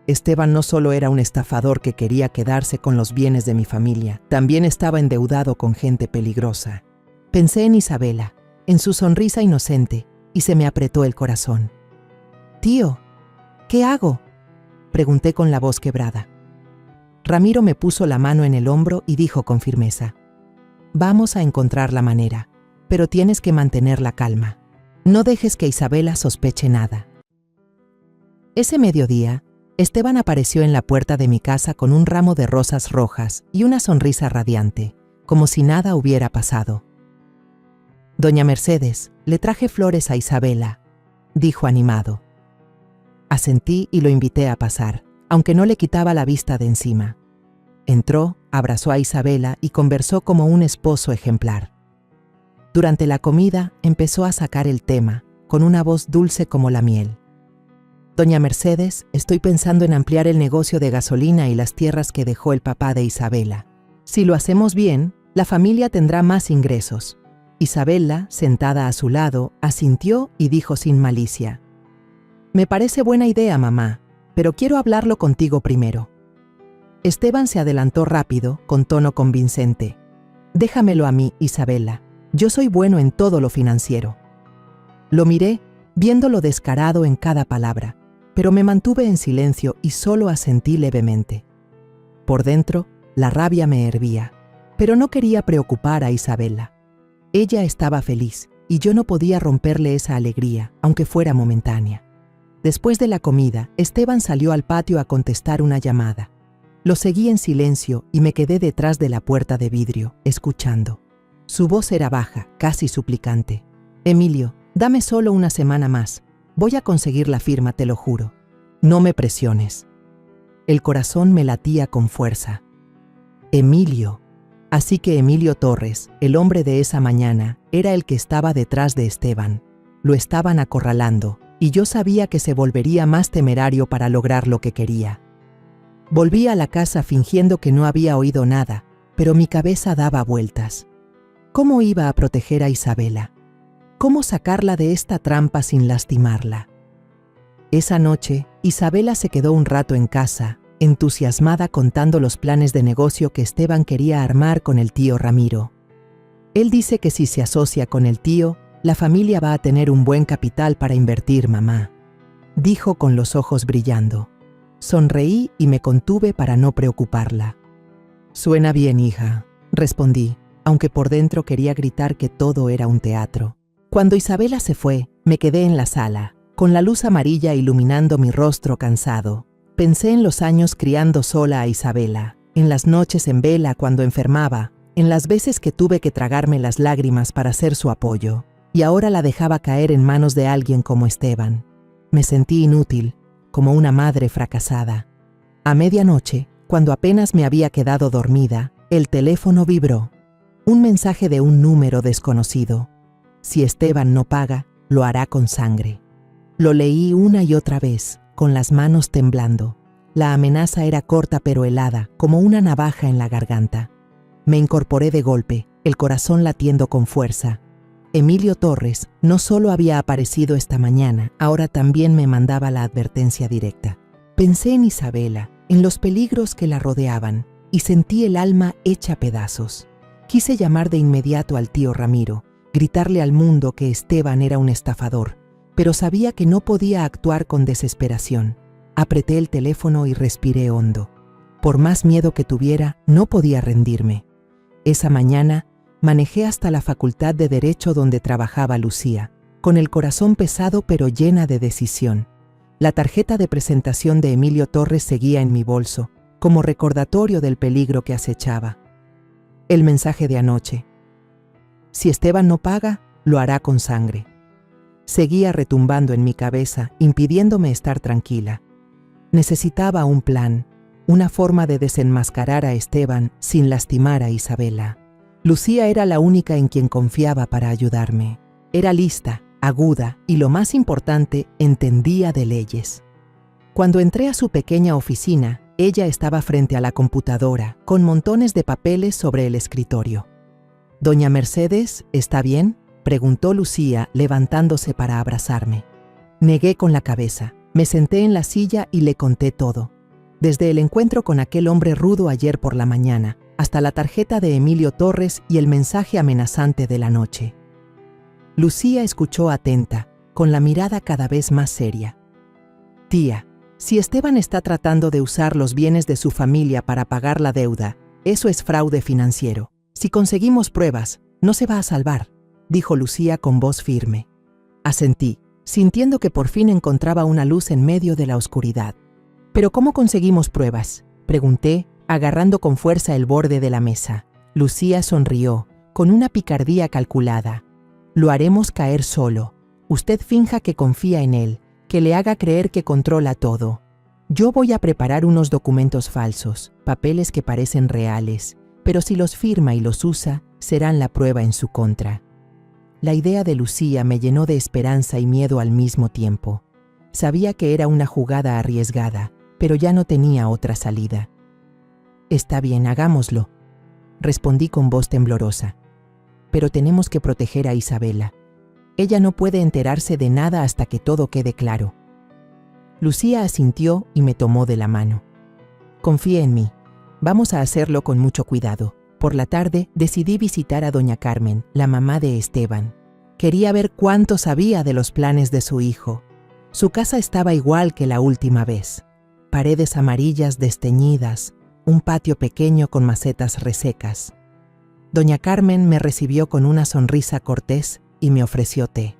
Esteban no solo era un estafador que quería quedarse con los bienes de mi familia, también estaba endeudado con gente peligrosa. Pensé en Isabela, en su sonrisa inocente, y se me apretó el corazón. «Tío, ¿qué hago?», pregunté con la voz quebrada. Ramiro me puso la mano en el hombro y dijo con firmeza: «Vamos a encontrar la manera, pero tienes que mantener la calma. No dejes que Isabela sospeche nada». Ese mediodía, Esteban apareció en la puerta de mi casa con un ramo de rosas rojas y una sonrisa radiante, como si nada hubiera pasado. «Doña Mercedes, le traje flores a Isabela», dijo animado. Asentí y lo invité a pasar, aunque no le quitaba la vista de encima. Entró, abrazó a Isabela y conversó como un esposo ejemplar. Durante la comida empezó a sacar el tema, con una voz dulce como la miel. «Doña Mercedes, estoy pensando en ampliar el negocio de gasolina y las tierras que dejó el papá de Isabela. Si lo hacemos bien, la familia tendrá más ingresos». Isabela, sentada a su lado, asintió y dijo sin malicia: «Me parece buena idea, mamá, pero quiero hablarlo contigo primero». Esteban se adelantó rápido, con tono convincente: «Déjamelo a mí, Isabela. Yo soy bueno en todo lo financiero». Lo miré, viéndolo descarado en cada palabra, pero me mantuve en silencio y solo asentí levemente. Por dentro, la rabia me hervía, pero no quería preocupar a Isabela. Ella estaba feliz y yo no podía romperle esa alegría, aunque fuera momentánea. Después de la comida, Esteban salió al patio a contestar una llamada. Lo seguí en silencio y me quedé detrás de la puerta de vidrio, escuchando. Su voz era baja, casi suplicante. «Emilio, dame solo una semana más. Voy a conseguir la firma, te lo juro. No me presiones». El corazón me latía con fuerza. Emilio. Así que Emilio Torres, el hombre de esa mañana, era el que estaba detrás de Esteban. Lo estaban acorralando, y yo sabía que se volvería más temerario para lograr lo que quería. Volví a la casa fingiendo que no había oído nada, pero mi cabeza daba vueltas. ¿Cómo iba a proteger a Isabela? ¿Cómo sacarla de esta trampa sin lastimarla? Esa noche, Isabela se quedó un rato en casa, entusiasmada contando los planes de negocio que Esteban quería armar con el tío Ramiro. Él dice que si se asocia con el tío, la familia va a tener un buen capital para invertir, mamá, dijo con los ojos brillando. Sonreí y me contuve para no preocuparla. «Suena bien, hija», respondí, aunque por dentro quería gritar que todo era un teatro. Cuando Isabela se fue, me quedé en la sala, con la luz amarilla iluminando mi rostro cansado. Pensé en los años criando sola a Isabela, en las noches en vela cuando enfermaba, en las veces que tuve que tragarme las lágrimas para ser su apoyo, y ahora la dejaba caer en manos de alguien como Esteban. Me sentí inútil, como una madre fracasada. A medianoche, cuando apenas me había quedado dormida, el teléfono vibró. Un mensaje de un número desconocido. Si Esteban no paga, lo hará con sangre. Lo leí una y otra vez, con las manos temblando. La amenaza era corta pero helada, como una navaja en la garganta. Me incorporé de golpe, el corazón latiendo con fuerza, Emilio Torres no solo había aparecido esta mañana, ahora también me mandaba la advertencia directa. Pensé en Isabela, en los peligros que la rodeaban, y sentí el alma hecha pedazos. Quise llamar de inmediato al tío Ramiro, gritarle al mundo que Esteban era un estafador, pero sabía que no podía actuar con desesperación. Apreté el teléfono y respiré hondo. Por más miedo que tuviera, no podía rendirme. Esa mañana, manejé hasta la Facultad de Derecho donde trabajaba Lucía, con el corazón pesado pero llena de decisión. La tarjeta de presentación de Emilio Torres seguía en mi bolso, como recordatorio del peligro que acechaba. El mensaje de anoche. Si Esteban no paga, lo hará con sangre. Seguía retumbando en mi cabeza, impidiéndome estar tranquila. Necesitaba un plan, una forma de desenmascarar a Esteban sin lastimar a Isabela. Lucía era la única en quien confiaba para ayudarme. Era lista, aguda y, lo más importante, entendía de leyes. Cuando entré a su pequeña oficina, ella estaba frente a la computadora, con montones de papeles sobre el escritorio. «Doña Mercedes, ¿está bien?», preguntó Lucía, levantándose para abrazarme. Negué con la cabeza. Me senté en la silla y le conté todo. Desde el encuentro con aquel hombre rudo ayer por la mañana, hasta la tarjeta de Emilio Torres y el mensaje amenazante de la noche. Lucía escuchó atenta, con la mirada cada vez más seria. «Tía, si Esteban está tratando de usar los bienes de su familia para pagar la deuda, eso es fraude financiero. Si conseguimos pruebas, no se va a salvar», dijo Lucía con voz firme. Asentí, sintiendo que por fin encontraba una luz en medio de la oscuridad. «¿Pero cómo conseguimos pruebas?», pregunté, agarrando con fuerza el borde de la mesa. Lucía sonrió, con una picardía calculada. «Lo haremos caer solo. Usted finja que confía en él, que le haga creer que controla todo. Yo voy a preparar unos documentos falsos, papeles que parecen reales, pero si los firma y los usa, serán la prueba en su contra». La idea de Lucía me llenó de esperanza y miedo al mismo tiempo. Sabía que era una jugada arriesgada, pero ya no tenía otra salida. «Está bien, hagámoslo», respondí con voz temblorosa. «Pero tenemos que proteger a Isabela. Ella no puede enterarse de nada hasta que todo quede claro». Lucía asintió y me tomó de la mano. «Confía en mí. Vamos a hacerlo con mucho cuidado». Por la tarde decidí visitar a doña Carmen, la mamá de Esteban. Quería ver cuánto sabía de los planes de su hijo. Su casa estaba igual que la última vez. Paredes amarillas desteñidas, un patio pequeño con macetas resecas. Doña Carmen me recibió con una sonrisa cortés y me ofreció té.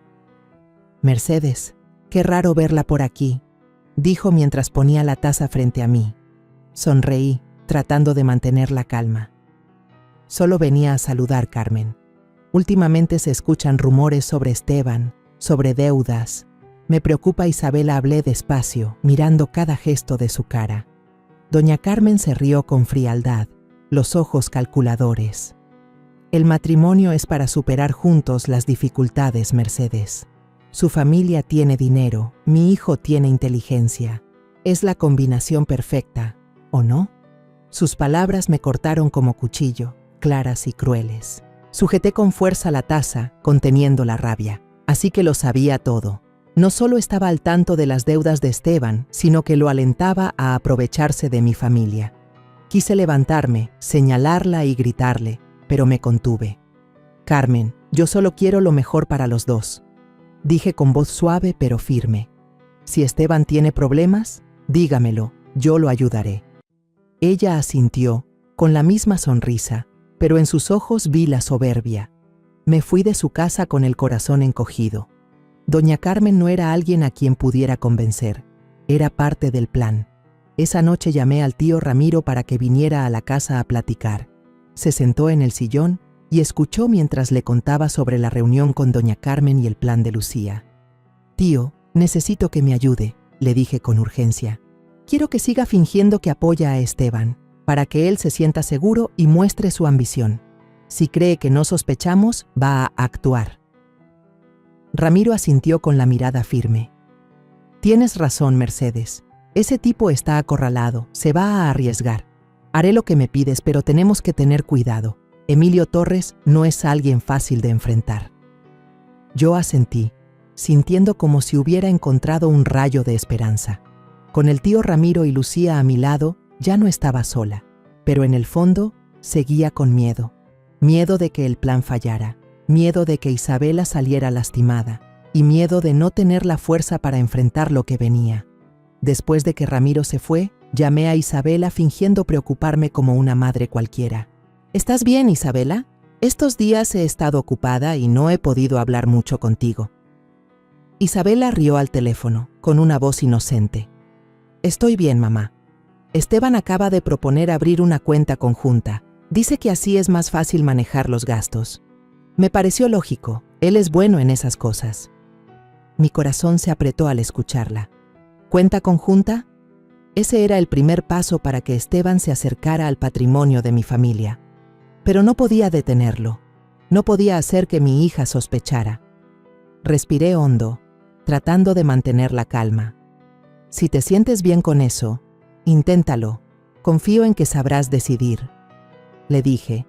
«Mercedes, qué raro verla por aquí», dijo mientras ponía la taza frente a mí. Sonreí, tratando de mantener la calma. «Solo venía a saludar, Carmen. Últimamente se escuchan rumores sobre Esteban, sobre deudas. Me preocupa Isabela», hablé despacio, mirando cada gesto de su cara. Doña Carmen se rió con frialdad, los ojos calculadores. «El matrimonio es para superar juntos las dificultades, Mercedes. Su familia tiene dinero, mi hijo tiene inteligencia. Es la combinación perfecta, ¿o no?». Sus palabras me cortaron como cuchillo, claras y crueles. Sujeté con fuerza la taza, conteniendo la rabia. Así que lo sabía todo. No solo estaba al tanto de las deudas de Esteban, sino que lo alentaba a aprovecharse de mi familia. Quise levantarme, señalarla y gritarle, pero me contuve. «Carmen, yo solo quiero lo mejor para los dos», dije con voz suave pero firme. «Si Esteban tiene problemas, dígamelo, yo lo ayudaré». Ella asintió, con la misma sonrisa, pero en sus ojos vi la soberbia. Me fui de su casa con el corazón encogido. Doña Carmen no era alguien a quien pudiera convencer. Era parte del plan. Esa noche llamé al tío Ramiro para que viniera a la casa a platicar. Se sentó en el sillón y escuchó mientras le contaba sobre la reunión con doña Carmen y el plan de Lucía. «Tío, necesito que me ayude», le dije con urgencia. «Quiero que siga fingiendo que apoya a Esteban, para que él se sienta seguro y muestre su ambición. Si cree que no sospechamos, va a actuar». Ramiro asintió con la mirada firme. «Tienes razón, Mercedes. Ese tipo está acorralado, se va a arriesgar. Haré lo que me pides, pero tenemos que tener cuidado. Emilio Torres no es alguien fácil de enfrentar». Yo asentí, sintiendo como si hubiera encontrado un rayo de esperanza. Con el tío Ramiro y Lucía a mi lado, ya no estaba sola, pero en el fondo seguía con miedo. Miedo de que el plan fallara, miedo de que Isabela saliera lastimada y miedo de no tener la fuerza para enfrentar lo que venía. Después de que Ramiro se fue, llamé a Isabela fingiendo preocuparme como una madre cualquiera. ¿Estás bien, Isabela? Estos días he estado ocupada y no he podido hablar mucho contigo. Isabela rió al teléfono, con una voz inocente. Estoy bien, mamá. Esteban acaba de proponer abrir una cuenta conjunta. Dice que así es más fácil manejar los gastos. Me pareció lógico, él es bueno en esas cosas. Mi corazón se apretó al escucharla. ¿Cuenta conjunta? Ese era el primer paso para que Esteban se acercara al patrimonio de mi familia. Pero no podía detenerlo. No podía hacer que mi hija sospechara. Respiré hondo, tratando de mantener la calma. Si te sientes bien con eso, inténtalo. Confío en que sabrás decidir. Le dije,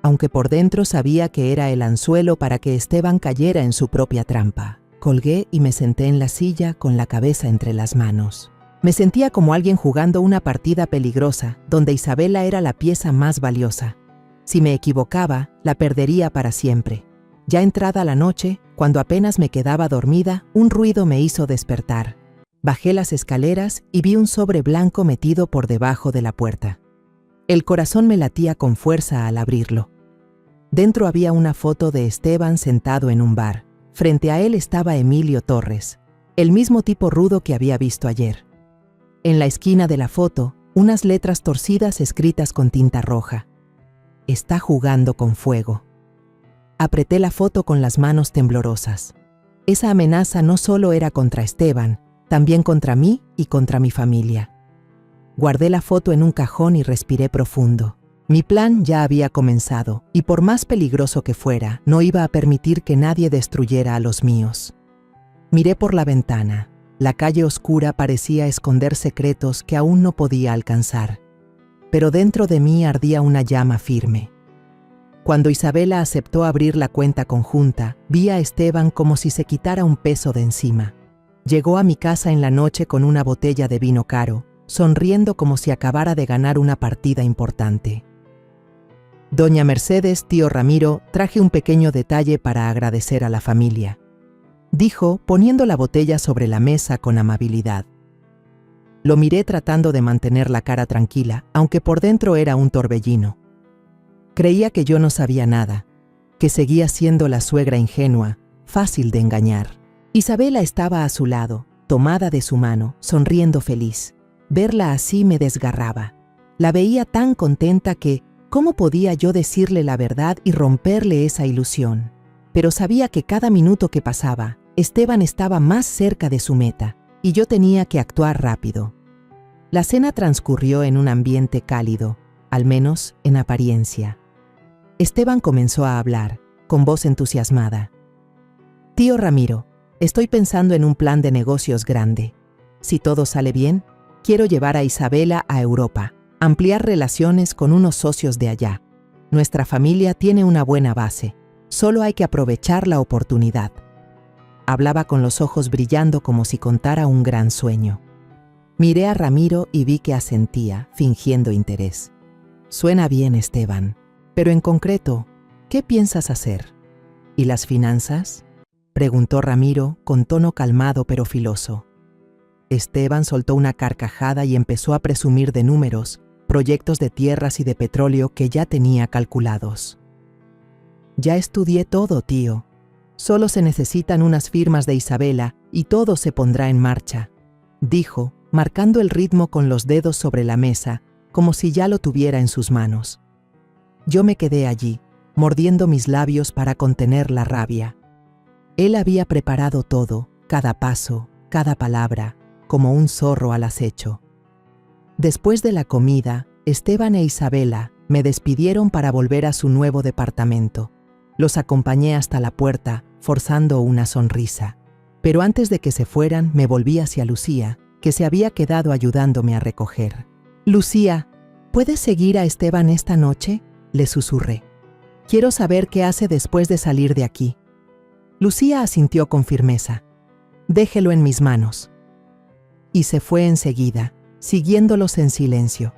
aunque por dentro sabía que era el anzuelo para que Esteban cayera en su propia trampa. Colgué y me senté en la silla con la cabeza entre las manos. Me sentía como alguien jugando una partida peligrosa, donde Isabela era la pieza más valiosa. Si me equivocaba, la perdería para siempre. Ya entrada la noche, cuando apenas me quedaba dormida, un ruido me hizo despertar. Bajé las escaleras y vi un sobre blanco metido por debajo de la puerta. El corazón me latía con fuerza al abrirlo. Dentro había una foto de Esteban sentado en un bar. Frente a él estaba Emilio Torres, el mismo tipo rudo que había visto ayer. En la esquina de la foto, unas letras torcidas escritas con tinta roja. Está jugando con fuego. Apreté la foto con las manos temblorosas. Esa amenaza no solo era contra Esteban, también contra mí y contra mi familia. Guardé la foto en un cajón y respiré profundo. Mi plan ya había comenzado, y por más peligroso que fuera, no iba a permitir que nadie destruyera a los míos. Miré por la ventana. La calle oscura parecía esconder secretos que aún no podía alcanzar. Pero dentro de mí ardía una llama firme. Cuando Isabela aceptó abrir la cuenta conjunta, vi a Esteban como si se quitara un peso de encima. Llegó a mi casa en la noche con una botella de vino caro, sonriendo como si acabara de ganar una partida importante. Doña Mercedes, tío Ramiro, traje un pequeño detalle para agradecer a la familia, dijo, poniendo la botella sobre la mesa con amabilidad. Lo miré tratando de mantener la cara tranquila, aunque por dentro era un torbellino. Creía que yo no sabía nada, que seguía siendo la suegra ingenua, fácil de engañar. Isabela estaba a su lado, tomada de su mano, sonriendo feliz. Verla así me desgarraba. La veía tan contenta que, ¿cómo podía yo decirle la verdad y romperle esa ilusión? Pero sabía que cada minuto que pasaba, Esteban estaba más cerca de su meta, y yo tenía que actuar rápido. La cena transcurrió en un ambiente cálido, al menos en apariencia. Esteban comenzó a hablar, con voz entusiasmada. Tío Ramiro, estoy pensando en un plan de negocios grande. Si todo sale bien, quiero llevar a Isabela a Europa, ampliar relaciones con unos socios de allá. Nuestra familia tiene una buena base, solo hay que aprovechar la oportunidad. Hablaba con los ojos brillando como si contara un gran sueño. Miré a Ramiro y vi que asentía, fingiendo interés. Suena bien, Esteban, pero en concreto, ¿qué piensas hacer? ¿Y las finanzas? Preguntó Ramiro con tono calmado pero filoso. Esteban soltó una carcajada y empezó a presumir de números, proyectos de tierras y de petróleo que ya tenía calculados. Ya estudié todo, tío. Solo se necesitan unas firmas de Isabela y todo se pondrá en marcha, dijo, marcando el ritmo con los dedos sobre la mesa, como si ya lo tuviera en sus manos. Yo me quedé allí, mordiendo mis labios para contener la rabia. Él había preparado todo, cada paso, cada palabra, como un zorro al acecho. Después de la comida, Esteban e Isabela me despidieron para volver a su nuevo departamento. Los acompañé hasta la puerta, forzando una sonrisa. Pero antes de que se fueran, me volví hacia Lucía, que se había quedado ayudándome a recoger. Lucía, ¿puedes seguir a Esteban esta noche?, le susurré. Quiero saber qué hace después de salir de aquí. Lucía asintió con firmeza. Déjelo en mis manos. Y se fue enseguida, siguiéndolos en silencio.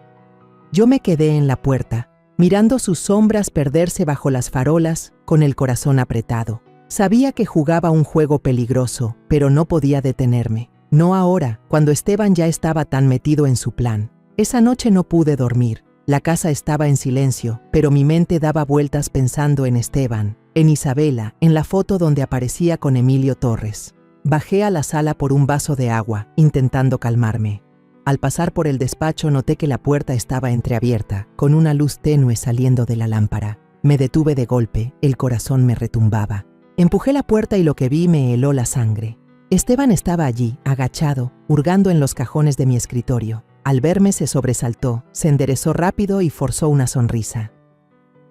Yo me quedé en la puerta, mirando sus sombras perderse bajo las farolas, con el corazón apretado. Sabía que jugaba un juego peligroso, pero no podía detenerme. No ahora, cuando Esteban ya estaba tan metido en su plan. Esa noche no pude dormir. La casa estaba en silencio, pero mi mente daba vueltas pensando en Esteban, en Isabela, en la foto donde aparecía con Emilio Torres. Bajé a la sala por un vaso de agua, intentando calmarme. Al pasar por el despacho noté que la puerta estaba entreabierta, con una luz tenue saliendo de la lámpara. Me detuve de golpe, el corazón me retumbaba. Empujé la puerta y lo que vi me heló la sangre. Esteban estaba allí, agachado, hurgando en los cajones de mi escritorio. Al verme se sobresaltó, se enderezó rápido y forzó una sonrisa.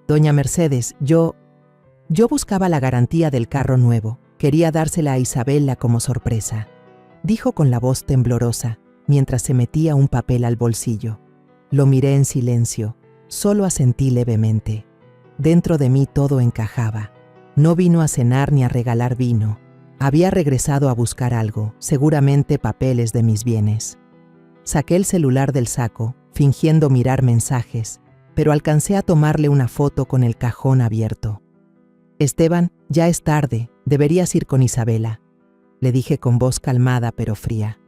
Doña Mercedes, yo buscaba la garantía del carro nuevo. Quería dársela a Isabela como sorpresa, dijo con la voz temblorosa, mientras se metía un papel al bolsillo. Lo miré en silencio, solo asentí levemente. Dentro de mí todo encajaba. No vino a cenar ni a regalar vino. Había regresado a buscar algo, seguramente papeles de mis bienes. Saqué el celular del saco, fingiendo mirar mensajes, pero alcancé a tomarle una foto con el cajón abierto. Esteban, ya es tarde, deberías ir con Isabela, le dije con voz calmada pero fría.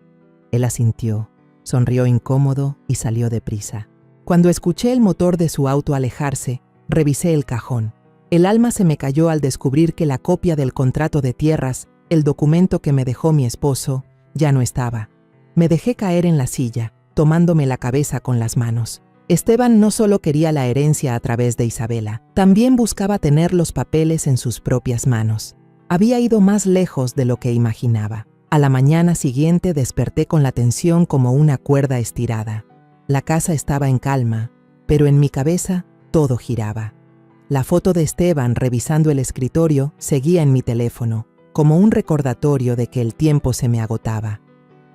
Él asintió, sonrió incómodo y salió deprisa. Cuando escuché el motor de su auto alejarse, revisé el cajón. El alma se me cayó al descubrir que la copia del contrato de tierras, el documento que me dejó mi esposo, ya no estaba. Me dejé caer en la silla, tomándome la cabeza con las manos. Esteban no solo quería la herencia a través de Isabela, también buscaba tener los papeles en sus propias manos. Había ido más lejos de lo que imaginaba. A la mañana siguiente desperté con la tensión como una cuerda estirada. La casa estaba en calma, pero en mi cabeza todo giraba. La foto de Esteban revisando el escritorio seguía en mi teléfono, como un recordatorio de que el tiempo se me agotaba.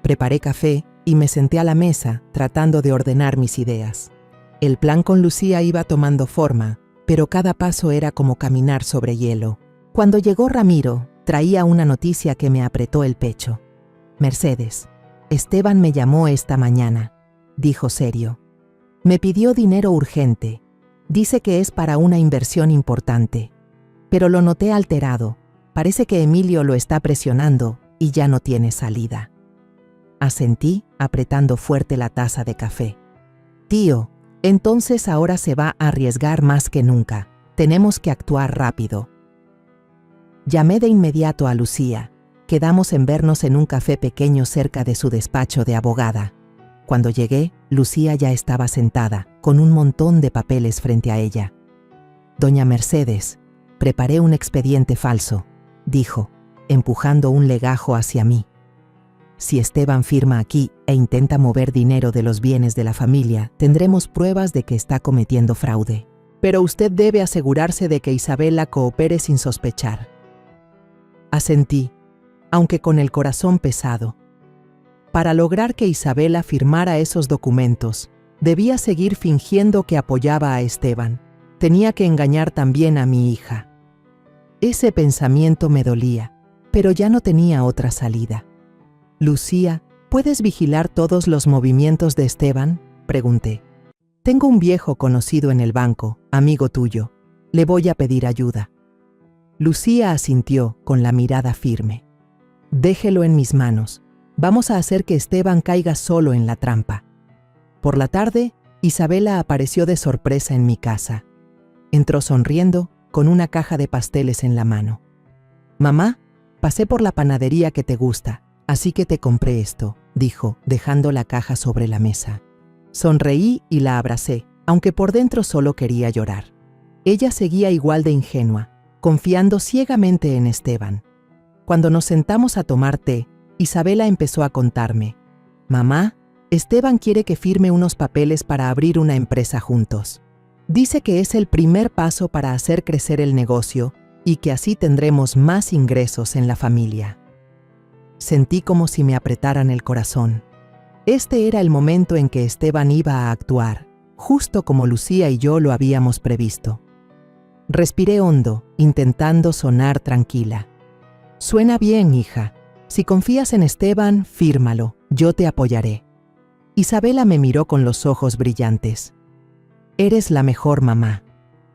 Preparé café y me senté a la mesa tratando de ordenar mis ideas. El plan con Lucía iba tomando forma, pero cada paso era como caminar sobre hielo. Cuando llegó Ramiro, traía una noticia que me apretó el pecho. Mercedes, Esteban me llamó esta mañana, dijo serio. Me pidió dinero urgente. Dice que es para una inversión importante. Pero lo noté alterado. Parece que Emilio lo está presionando y ya no tiene salida. Asentí, apretando fuerte la taza de café. Tío, entonces ahora se va a arriesgar más que nunca. Tenemos que actuar rápido. Llamé de inmediato a Lucía. Quedamos en vernos en un café pequeño cerca de su despacho de abogada. Cuando llegué, Lucía ya estaba sentada, con un montón de papeles frente a ella. Doña Mercedes, preparé un expediente falso, dijo, empujando un legajo hacia mí. Si Esteban firma aquí e intenta mover dinero de los bienes de la familia, tendremos pruebas de que está cometiendo fraude. Pero usted debe asegurarse de que Isabela coopere sin sospechar. Asentí, aunque con el corazón pesado. Para lograr que Isabela firmara esos documentos, debía seguir fingiendo que apoyaba a Esteban. Tenía que engañar también a mi hija. Ese pensamiento me dolía, pero ya no tenía otra salida. Lucía, ¿puedes vigilar todos los movimientos de Esteban?, pregunté. Tengo un viejo conocido en el banco, amigo tuyo. Le voy a pedir ayuda. Lucía asintió con la mirada firme. Déjelo en mis manos. Vamos a hacer que Esteban caiga solo en la trampa. Por la tarde, Isabela apareció de sorpresa en mi casa. Entró sonriendo, con una caja de pasteles en la mano. Mamá, pasé por la panadería que te gusta, así que te compré esto, dijo, dejando la caja sobre la mesa. Sonreí y la abracé, aunque por dentro solo quería llorar. Ella seguía igual de ingenua, confiando ciegamente en Esteban. Cuando nos sentamos a tomar té, Isabela empezó a contarme. Mamá, Esteban quiere que firme unos papeles para abrir una empresa juntos. Dice que es el primer paso para hacer crecer el negocio y que así tendremos más ingresos en la familia. Sentí como si me apretaran el corazón. Este era el momento en que Esteban iba a actuar, justo como Lucía y yo lo habíamos previsto. Respiré hondo, intentando sonar tranquila. Suena bien, hija. Si confías en Esteban, fírmalo, yo te apoyaré. Isabela me miró con los ojos brillantes. Eres la mejor mamá.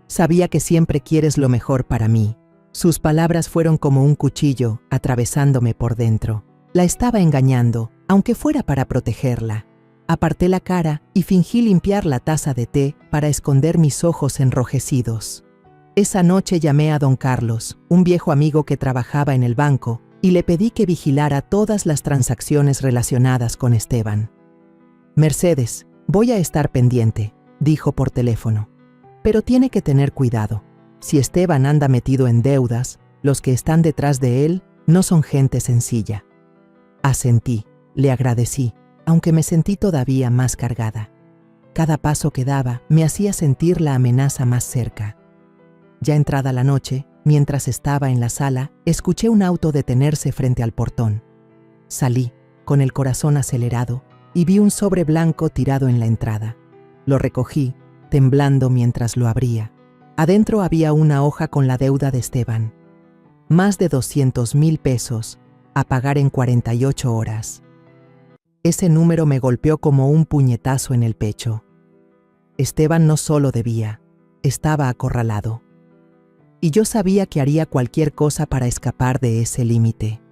Sabía que siempre quieres lo mejor para mí. Sus palabras fueron como un cuchillo atravesándome por dentro. La estaba engañando, aunque fuera para protegerla. Aparté la cara y fingí limpiar la taza de té para esconder mis ojos enrojecidos. Esa noche llamé a don Carlos, un viejo amigo que trabajaba en el banco, y le pedí que vigilara todas las transacciones relacionadas con Esteban. Mercedes, voy a estar pendiente, dijo por teléfono. Pero tiene que tener cuidado. Si Esteban anda metido en deudas, los que están detrás de él no son gente sencilla. Asentí, le agradecí, aunque me sentí todavía más cargada. Cada paso que daba me hacía sentir la amenaza más cerca. Ya entrada la noche, mientras estaba en la sala, escuché un auto detenerse frente al portón. Salí, con el corazón acelerado, y vi un sobre blanco tirado en la entrada. Lo recogí, temblando mientras lo abría. Adentro había una hoja con la deuda de Esteban. Más de 200,000 pesos, a pagar en 48 horas. Ese número me golpeó como un puñetazo en el pecho. Esteban no solo debía, estaba acorralado. Y yo sabía que haría cualquier cosa para escapar de ese límite.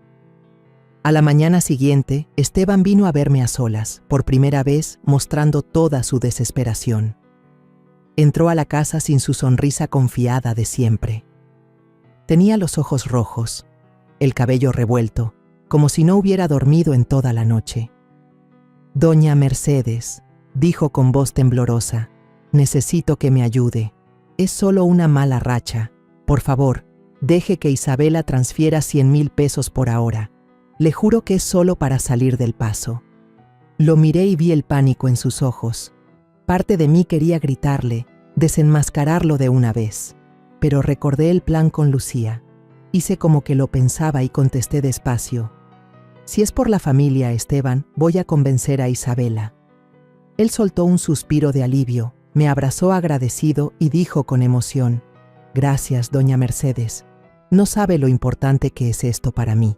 A la mañana siguiente, Esteban vino a verme a solas, por primera vez mostrando toda su desesperación. Entró a la casa sin su sonrisa confiada de siempre. Tenía los ojos rojos, el cabello revuelto, como si no hubiera dormido en toda la noche. «Doña Mercedes», dijo con voz temblorosa, «necesito que me ayude. Es solo una mala racha. Por favor, deje que Isabela transfiera 100,000 pesos por ahora. Le juro que es solo para salir del paso». Lo miré y vi el pánico en sus ojos. Parte de mí quería gritarle, desenmascararlo de una vez. Pero recordé el plan con Lucía. Hice como que lo pensaba y contesté despacio. «Si es por la familia, Esteban, voy a convencer a Isabela». Él soltó un suspiro de alivio, me abrazó agradecido y dijo con emoción: «Gracias, doña Mercedes. No sabe lo importante que es esto para mí».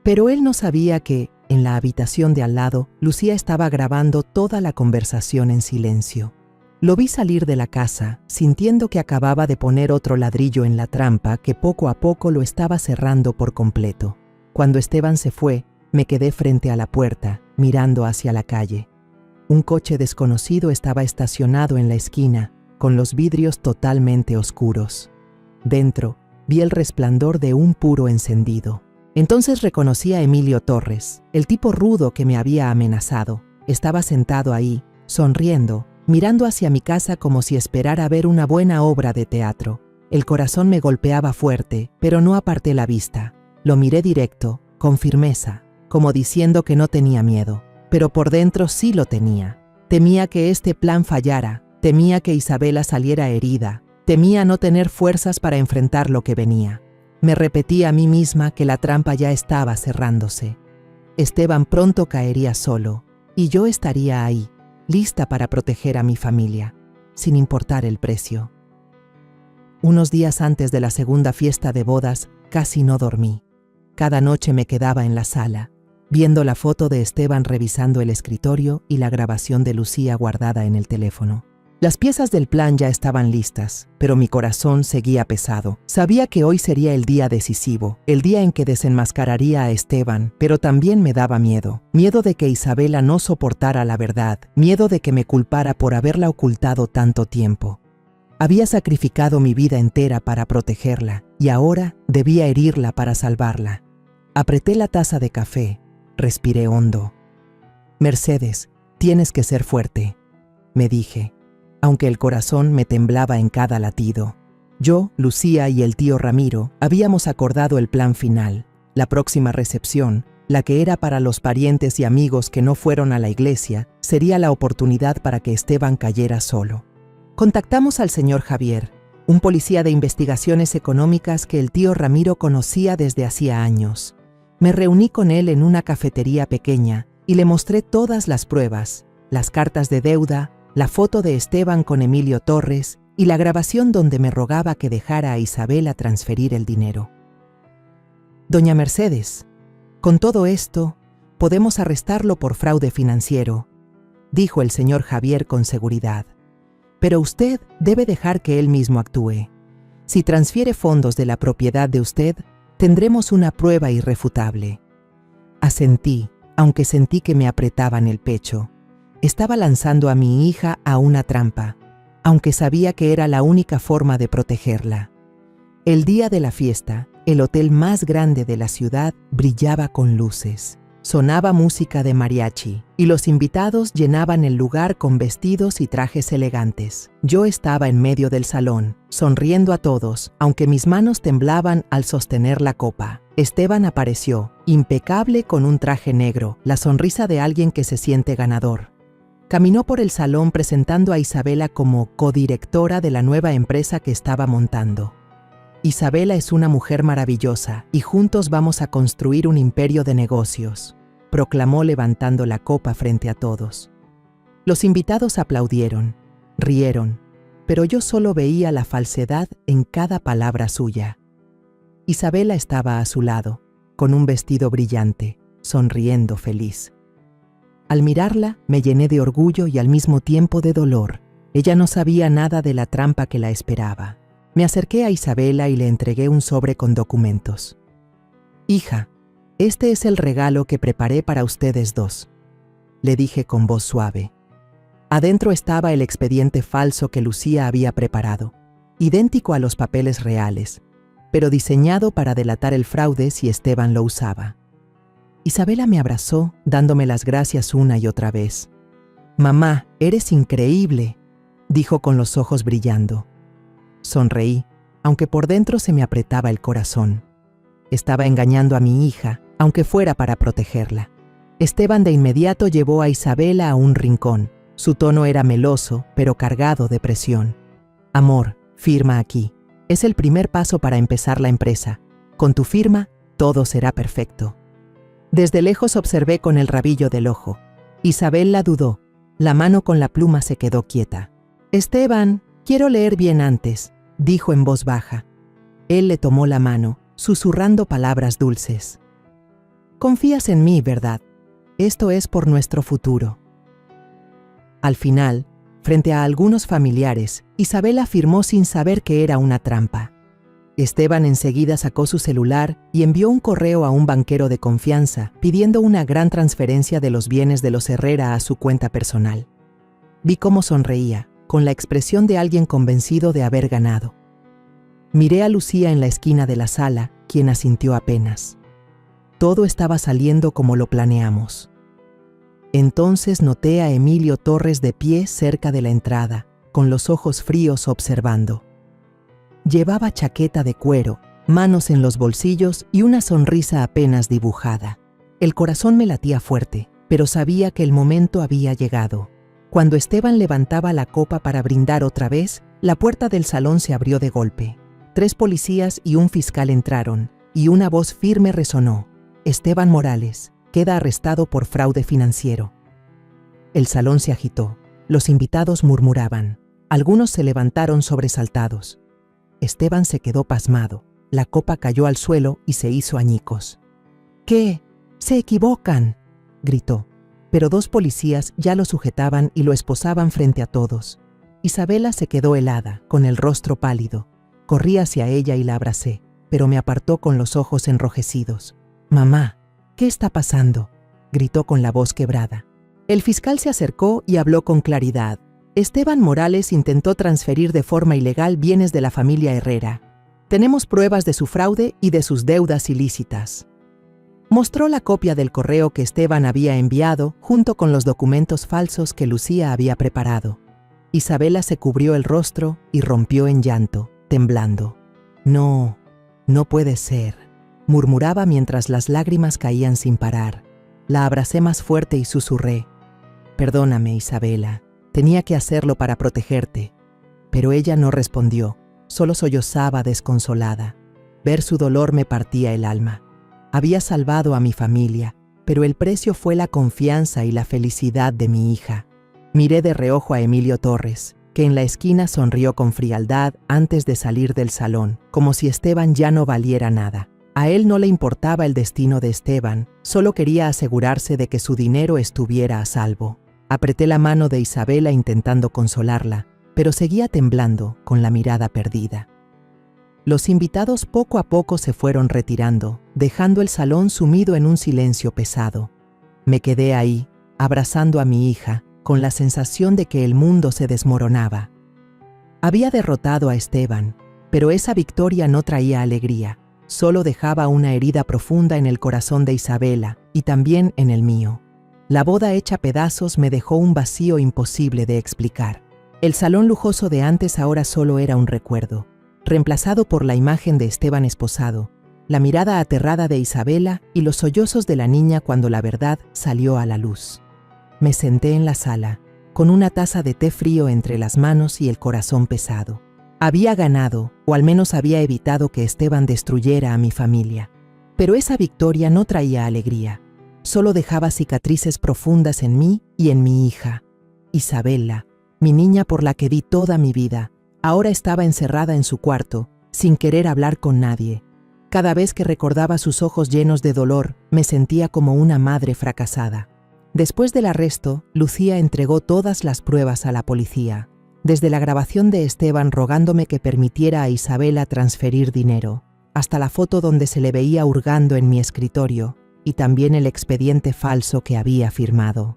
Pero él no sabía que, en la habitación de al lado, Lucía estaba grabando toda la conversación en silencio. Lo vi salir de la casa, sintiendo que acababa de poner otro ladrillo en la trampa que poco a poco lo estaba cerrando por completo. Cuando Esteban se fue, me quedé frente a la puerta, mirando hacia la calle. Un coche desconocido estaba estacionado en la esquina, con los vidrios totalmente oscuros. Dentro, vi el resplandor de un puro encendido. Entonces reconocí a Emilio Torres, el tipo rudo que me había amenazado. Estaba sentado ahí, sonriendo, mirando hacia mi casa como si esperara ver una buena obra de teatro. El corazón me golpeaba fuerte, pero no aparté la vista. Lo miré directo, con firmeza, como diciendo que no tenía miedo. Pero por dentro sí lo tenía. Temía que este plan fallara, temía que Isabela saliera herida, temía no tener fuerzas para enfrentar lo que venía. Me repetí a mí misma que la trampa ya estaba cerrándose. Esteban pronto caería solo, y yo estaría ahí, lista para proteger a mi familia, sin importar el precio. Unos días antes de la segunda fiesta de bodas, casi no dormí. Cada noche me quedaba en la sala, viendo la foto de Esteban revisando el escritorio y la grabación de Lucía guardada en el teléfono. Las piezas del plan ya estaban listas, pero mi corazón seguía pesado. Sabía que hoy sería el día decisivo, el día en que desenmascararía a Esteban, pero también me daba miedo. Miedo de que Isabela no soportara la verdad, miedo de que me culpara por haberla ocultado tanto tiempo. Había sacrificado mi vida entera para protegerla, y ahora debía herirla para salvarla. Apreté la taza de café, respiré hondo. «Mercedes, tienes que ser fuerte», me dije, aunque el corazón me temblaba en cada latido. Yo, Lucía y el tío Ramiro habíamos acordado el plan final, la próxima recepción, la que era para los parientes y amigos que no fueron a la iglesia, sería la oportunidad para que Esteban cayera solo. Contactamos al señor Javier, un policía de investigaciones económicas que el tío Ramiro conocía desde hacía años. Me reuní con él en una cafetería pequeña y le mostré todas las pruebas, las cartas de deuda, la foto de Esteban con Emilio Torres y la grabación donde me rogaba que dejara a Isabela transferir el dinero. Doña Mercedes, con todo esto, podemos arrestarlo por fraude financiero, dijo el señor Javier con seguridad. Pero usted debe dejar que él mismo actúe. Si transfiere fondos de la propiedad de usted, tendremos una prueba irrefutable. Asentí, aunque sentí que me apretaban el pecho. Estaba lanzando a mi hija a una trampa, aunque sabía que era la única forma de protegerla. El día de la fiesta, el hotel más grande de la ciudad brillaba con luces. Sonaba música de mariachi y los invitados llenaban el lugar con vestidos y trajes elegantes. Yo estaba en medio del salón, sonriendo a todos, aunque mis manos temblaban al sostener la copa. Esteban apareció, impecable con un traje negro, la sonrisa de alguien que se siente ganador. Caminó por el salón presentando a Isabela como codirectora de la nueva empresa que estaba montando. Isabela es una mujer maravillosa y juntos vamos a construir un imperio de negocios, proclamó levantando la copa frente a todos. Los invitados aplaudieron, rieron, pero yo solo veía la falsedad en cada palabra suya. Isabela estaba a su lado, con un vestido brillante, sonriendo feliz. Al mirarla, me llené de orgullo y al mismo tiempo de dolor. Ella no sabía nada de la trampa que la esperaba. Me acerqué a Isabela y le entregué un sobre con documentos. «Hija, este es el regalo que preparé para ustedes dos», le dije con voz suave. Adentro estaba el expediente falso que Lucía había preparado, idéntico a los papeles reales, pero diseñado para delatar el fraude si Esteban lo usaba. Isabela me abrazó, dándome las gracias una y otra vez. «Mamá, eres increíble», dijo con los ojos brillando. Sonreí, aunque por dentro se me apretaba el corazón. Estaba engañando a mi hija, aunque fuera para protegerla. Esteban de inmediato llevó a Isabela a un rincón. Su tono era meloso, pero cargado de presión. «Amor, firma aquí. Es el primer paso para empezar la empresa. Con tu firma, todo será perfecto». Desde lejos observé con el rabillo del ojo. Isabela dudó. La mano con la pluma se quedó quieta. «Esteban, quiero leer bien antes», dijo en voz baja. Él le tomó la mano, susurrando palabras dulces. «Confías en mí, ¿verdad? Esto es por nuestro futuro». Al final, frente a algunos familiares, Isabela afirmó sin saber que era una trampa. Esteban enseguida sacó su celular y envió un correo a un banquero de confianza pidiendo una gran transferencia de los bienes de los Herrera a su cuenta personal. Vi cómo sonreía, con la expresión de alguien convencido de haber ganado. Miré a Lucía en la esquina de la sala, quien asintió apenas. Todo estaba saliendo como lo planeamos. Entonces noté a Emilio Torres de pie cerca de la entrada, con los ojos fríos observando. Llevaba chaqueta de cuero, manos en los bolsillos y una sonrisa apenas dibujada. El corazón me latía fuerte, pero sabía que el momento había llegado. Cuando Esteban levantaba la copa para brindar otra vez, la puerta del salón se abrió de golpe. 3 policías y un fiscal entraron, y una voz firme resonó. «Esteban Morales queda arrestado por fraude financiero». El salón se agitó. Los invitados murmuraban. Algunos se levantaron sobresaltados. Esteban se quedó pasmado. La copa cayó al suelo y se hizo añicos. «¿Qué? ¡Se equivocan!», gritó. Pero 2 policías ya lo sujetaban y lo esposaban frente a todos. Isabela se quedó helada, con el rostro pálido. Corrí hacia ella y la abracé, pero me apartó con los ojos enrojecidos. «Mamá, ¿qué está pasando?», gritó con la voz quebrada. El fiscal se acercó y habló con claridad. «Esteban Morales intentó transferir de forma ilegal bienes de la familia Herrera. Tenemos pruebas de su fraude y de sus deudas ilícitas». Mostró la copia del correo que Esteban había enviado junto con los documentos falsos que Lucía había preparado. Isabela se cubrió el rostro y rompió en llanto, temblando. «No, no puede ser», murmuraba mientras las lágrimas caían sin parar. La abracé más fuerte y susurré. «Perdóname, Isabela, tenía que hacerlo para protegerte». Pero ella no respondió, solo sollozaba desconsolada. Ver su dolor me partía el alma. Había salvado a mi familia, pero el precio fue la confianza y la felicidad de mi hija. Miré de reojo a Emilio Torres, que en la esquina sonrió con frialdad antes de salir del salón, como si Esteban ya no valiera nada. A él no le importaba el destino de Esteban, solo quería asegurarse de que su dinero estuviera a salvo. Apreté la mano de Isabela intentando consolarla, pero seguía temblando, con la mirada perdida. Los invitados poco a poco se fueron retirando, dejando el salón sumido en un silencio pesado. Me quedé ahí, abrazando a mi hija, con la sensación de que el mundo se desmoronaba. Había derrotado a Esteban, pero esa victoria no traía alegría, solo dejaba una herida profunda en el corazón de Isabela y también en el mío. La boda hecha pedazos me dejó un vacío imposible de explicar. El salón lujoso de antes ahora solo era un recuerdo, reemplazado por la imagen de Esteban esposado, la mirada aterrada de Isabela y los sollozos de la niña cuando la verdad salió a la luz. Me senté en la sala, con una taza de té frío entre las manos y el corazón pesado. Había ganado, o al menos había evitado que Esteban destruyera a mi familia. Pero esa victoria no traía alegría, solo dejaba cicatrices profundas en mí y en mi hija. Isabela, mi niña por la que di toda mi vida, ahora estaba encerrada en su cuarto, sin querer hablar con nadie. Cada vez que recordaba sus ojos llenos de dolor, me sentía como una madre fracasada. Después del arresto, Lucía entregó todas las pruebas a la policía, desde la grabación de Esteban rogándome que permitiera a Isabela transferir dinero, hasta la foto donde se le veía hurgando en mi escritorio, y también el expediente falso que había firmado.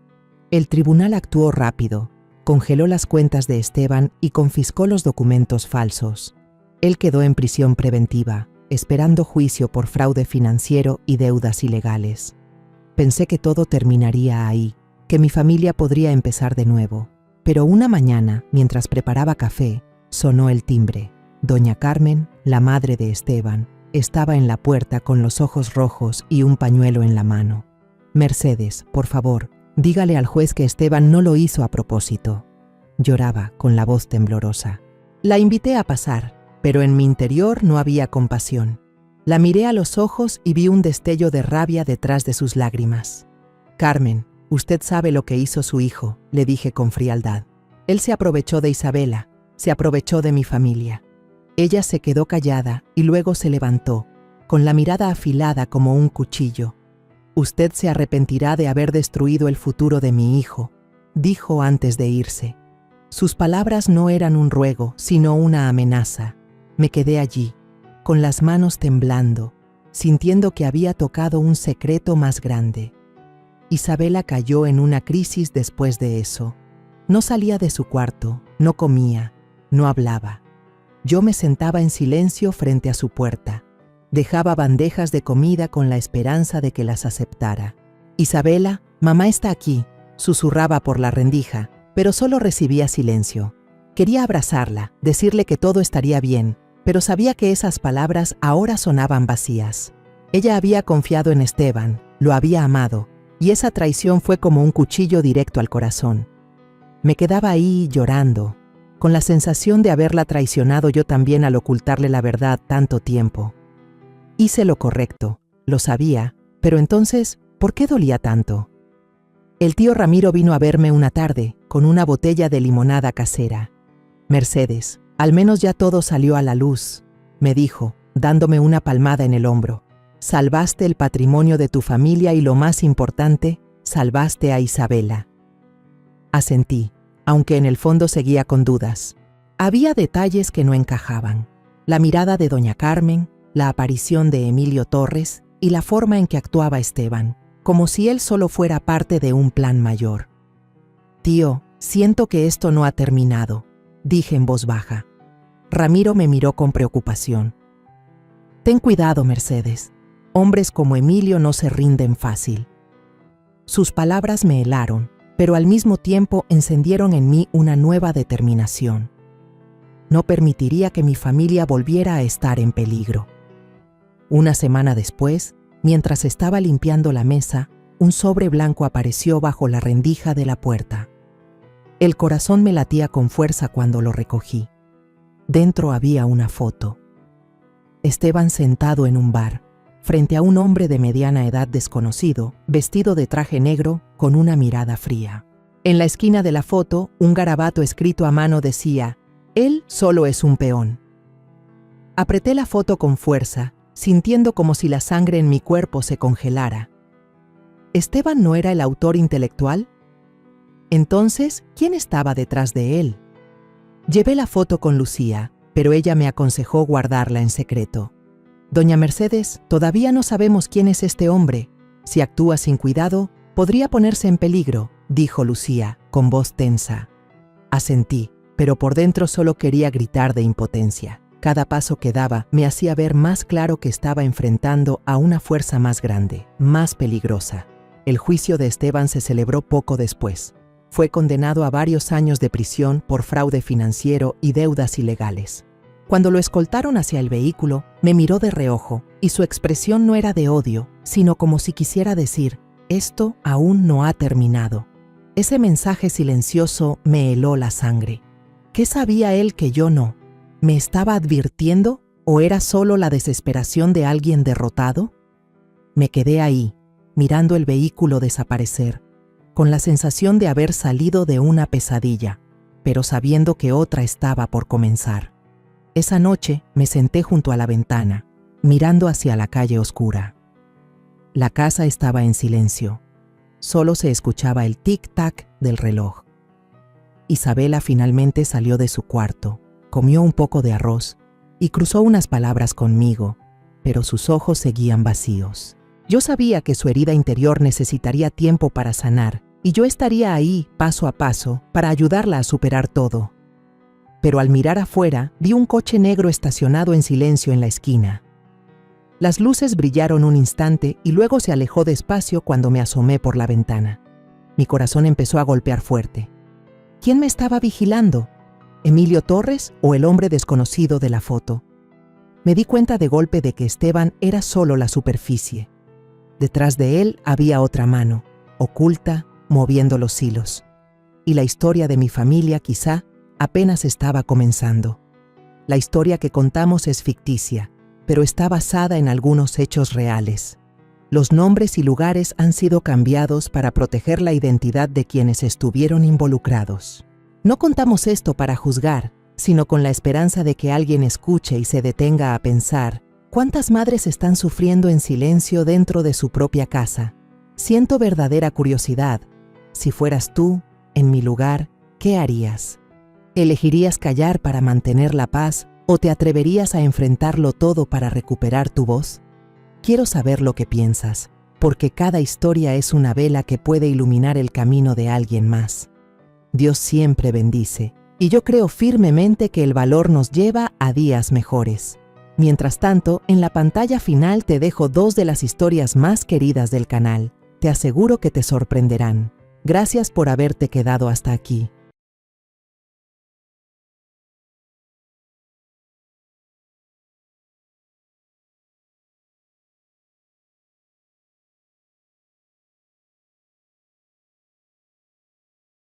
El tribunal actuó rápido, congeló las cuentas de Esteban y confiscó los documentos falsos. Él quedó en prisión preventiva, esperando juicio por fraude financiero y deudas ilegales. Pensé que todo terminaría ahí, que mi familia podría empezar de nuevo. Pero una mañana, mientras preparaba café, sonó el timbre. Doña Carmen, la madre de Esteban, estaba en la puerta con los ojos rojos y un pañuelo en la mano. «Mercedes, por favor, dígale al juez que Esteban no lo hizo a propósito». Lloraba con la voz temblorosa. La invité a pasar, pero en mi interior no había compasión. La miré a los ojos y vi un destello de rabia detrás de sus lágrimas. «Carmen, usted sabe lo que hizo su hijo», le dije con frialdad. «Él se aprovechó de Isabela, se aprovechó de mi familia». Ella se quedó callada y luego se levantó, con la mirada afilada como un cuchillo. «Usted se arrepentirá de haber destruido el futuro de mi hijo», dijo antes de irse. Sus palabras no eran un ruego, sino una amenaza. Me quedé allí, con las manos temblando, sintiendo que había tocado un secreto más grande. Isabela cayó en una crisis después de eso. No salía de su cuarto, no comía, no hablaba. Yo me sentaba en silencio frente a su puerta. Dejaba bandejas de comida con la esperanza de que las aceptara. «Isabela, mamá está aquí», susurraba por la rendija, pero solo recibía silencio. Quería abrazarla, decirle que todo estaría bien, pero sabía que esas palabras ahora sonaban vacías. Ella había confiado en Esteban, lo había amado, y esa traición fue como un cuchillo directo al corazón. Me quedaba ahí llorando, con la sensación de haberla traicionado yo también al ocultarle la verdad tanto tiempo. Hice lo correcto, lo sabía, pero entonces, ¿por qué dolía tanto? El tío Ramiro vino a verme una tarde, con una botella de limonada casera. «Mercedes, al menos ya todo salió a la luz», me dijo, dándome una palmada en el hombro. «Salvaste el patrimonio de tu familia y lo más importante, salvaste a Isabela». Asentí, aunque en el fondo seguía con dudas. Había detalles que no encajaban. La mirada de doña Carmen, la aparición de Emilio Torres y la forma en que actuaba Esteban, como si él solo fuera parte de un plan mayor. «Tío, siento que esto no ha terminado», dije en voz baja. Ramiro me miró con preocupación. «Ten cuidado, Mercedes. Hombres como Emilio no se rinden fácil». Sus palabras me helaron, pero al mismo tiempo encendieron en mí una nueva determinación. No permitiría que mi familia volviera a estar en peligro. Una semana después, mientras estaba limpiando la mesa, un sobre blanco apareció bajo la rendija de la puerta. El corazón me latía con fuerza cuando lo recogí. Dentro había una foto. Esteban sentado en un bar, frente a un hombre de mediana edad desconocido, vestido de traje negro, con una mirada fría. En la esquina de la foto, un garabato escrito a mano decía: «Él solo es un peón». Apreté la foto con fuerza sintiendo como si la sangre en mi cuerpo se congelara. ¿Esteban no era el autor intelectual? Entonces, ¿quién estaba detrás de él? Llevé la foto con Lucía, pero ella me aconsejó guardarla en secreto. Doña Mercedes, todavía no sabemos quién es este hombre. Si actúa sin cuidado, podría ponerse en peligro, dijo Lucía, con voz tensa. Asentí, pero por dentro solo quería gritar de impotencia. Cada paso que daba me hacía ver más claro que estaba enfrentando a una fuerza más grande, más peligrosa. El juicio de Esteban se celebró poco después. Fue condenado a varios años de prisión por fraude financiero y deudas ilegales. Cuando lo escoltaron hacia el vehículo, me miró de reojo, y su expresión no era de odio, sino como si quisiera decir, esto aún no ha terminado. Ese mensaje silencioso me heló la sangre. ¿Qué sabía él que yo no? ¿Me estaba advirtiendo o era solo la desesperación de alguien derrotado? Me quedé ahí, mirando el vehículo desaparecer, con la sensación de haber salido de una pesadilla, pero sabiendo que otra estaba por comenzar. Esa noche me senté junto a la ventana, mirando hacia la calle oscura. La casa estaba en silencio. Solo se escuchaba el tic-tac del reloj. Isabela finalmente salió de su cuarto, comió un poco de arroz y cruzó unas palabras conmigo, pero sus ojos seguían vacíos. Yo sabía que su herida interior necesitaría tiempo para sanar y yo estaría ahí, paso a paso, para ayudarla a superar todo. Pero al mirar afuera, vi un coche negro estacionado en silencio en la esquina. Las luces brillaron un instante y luego se alejó despacio cuando me asomé por la ventana. Mi corazón empezó a golpear fuerte. ¿Quién me estaba vigilando? ¿Emilio Torres o el hombre desconocido de la foto? Me di cuenta de golpe de que Esteban era solo la superficie. Detrás de él había otra mano, oculta, moviendo los hilos. Y la historia de mi familia, quizá, apenas estaba comenzando. La historia que contamos es ficticia, pero está basada en algunos hechos reales. Los nombres y lugares han sido cambiados para proteger la identidad de quienes estuvieron involucrados. No contamos esto para juzgar, sino con la esperanza de que alguien escuche y se detenga a pensar, ¿cuántas madres están sufriendo en silencio dentro de su propia casa? Siento verdadera curiosidad. Si fueras tú, en mi lugar, ¿qué harías? ¿Elegirías callar para mantener la paz o te atreverías a enfrentarlo todo para recuperar tu voz? Quiero saber lo que piensas, porque cada historia es una vela que puede iluminar el camino de alguien más. Dios siempre bendice, y yo creo firmemente que el valor nos lleva a días mejores. Mientras tanto, en la pantalla final te dejo 2 de las historias más queridas del canal. Te aseguro que te sorprenderán. Gracias por haberte quedado hasta aquí.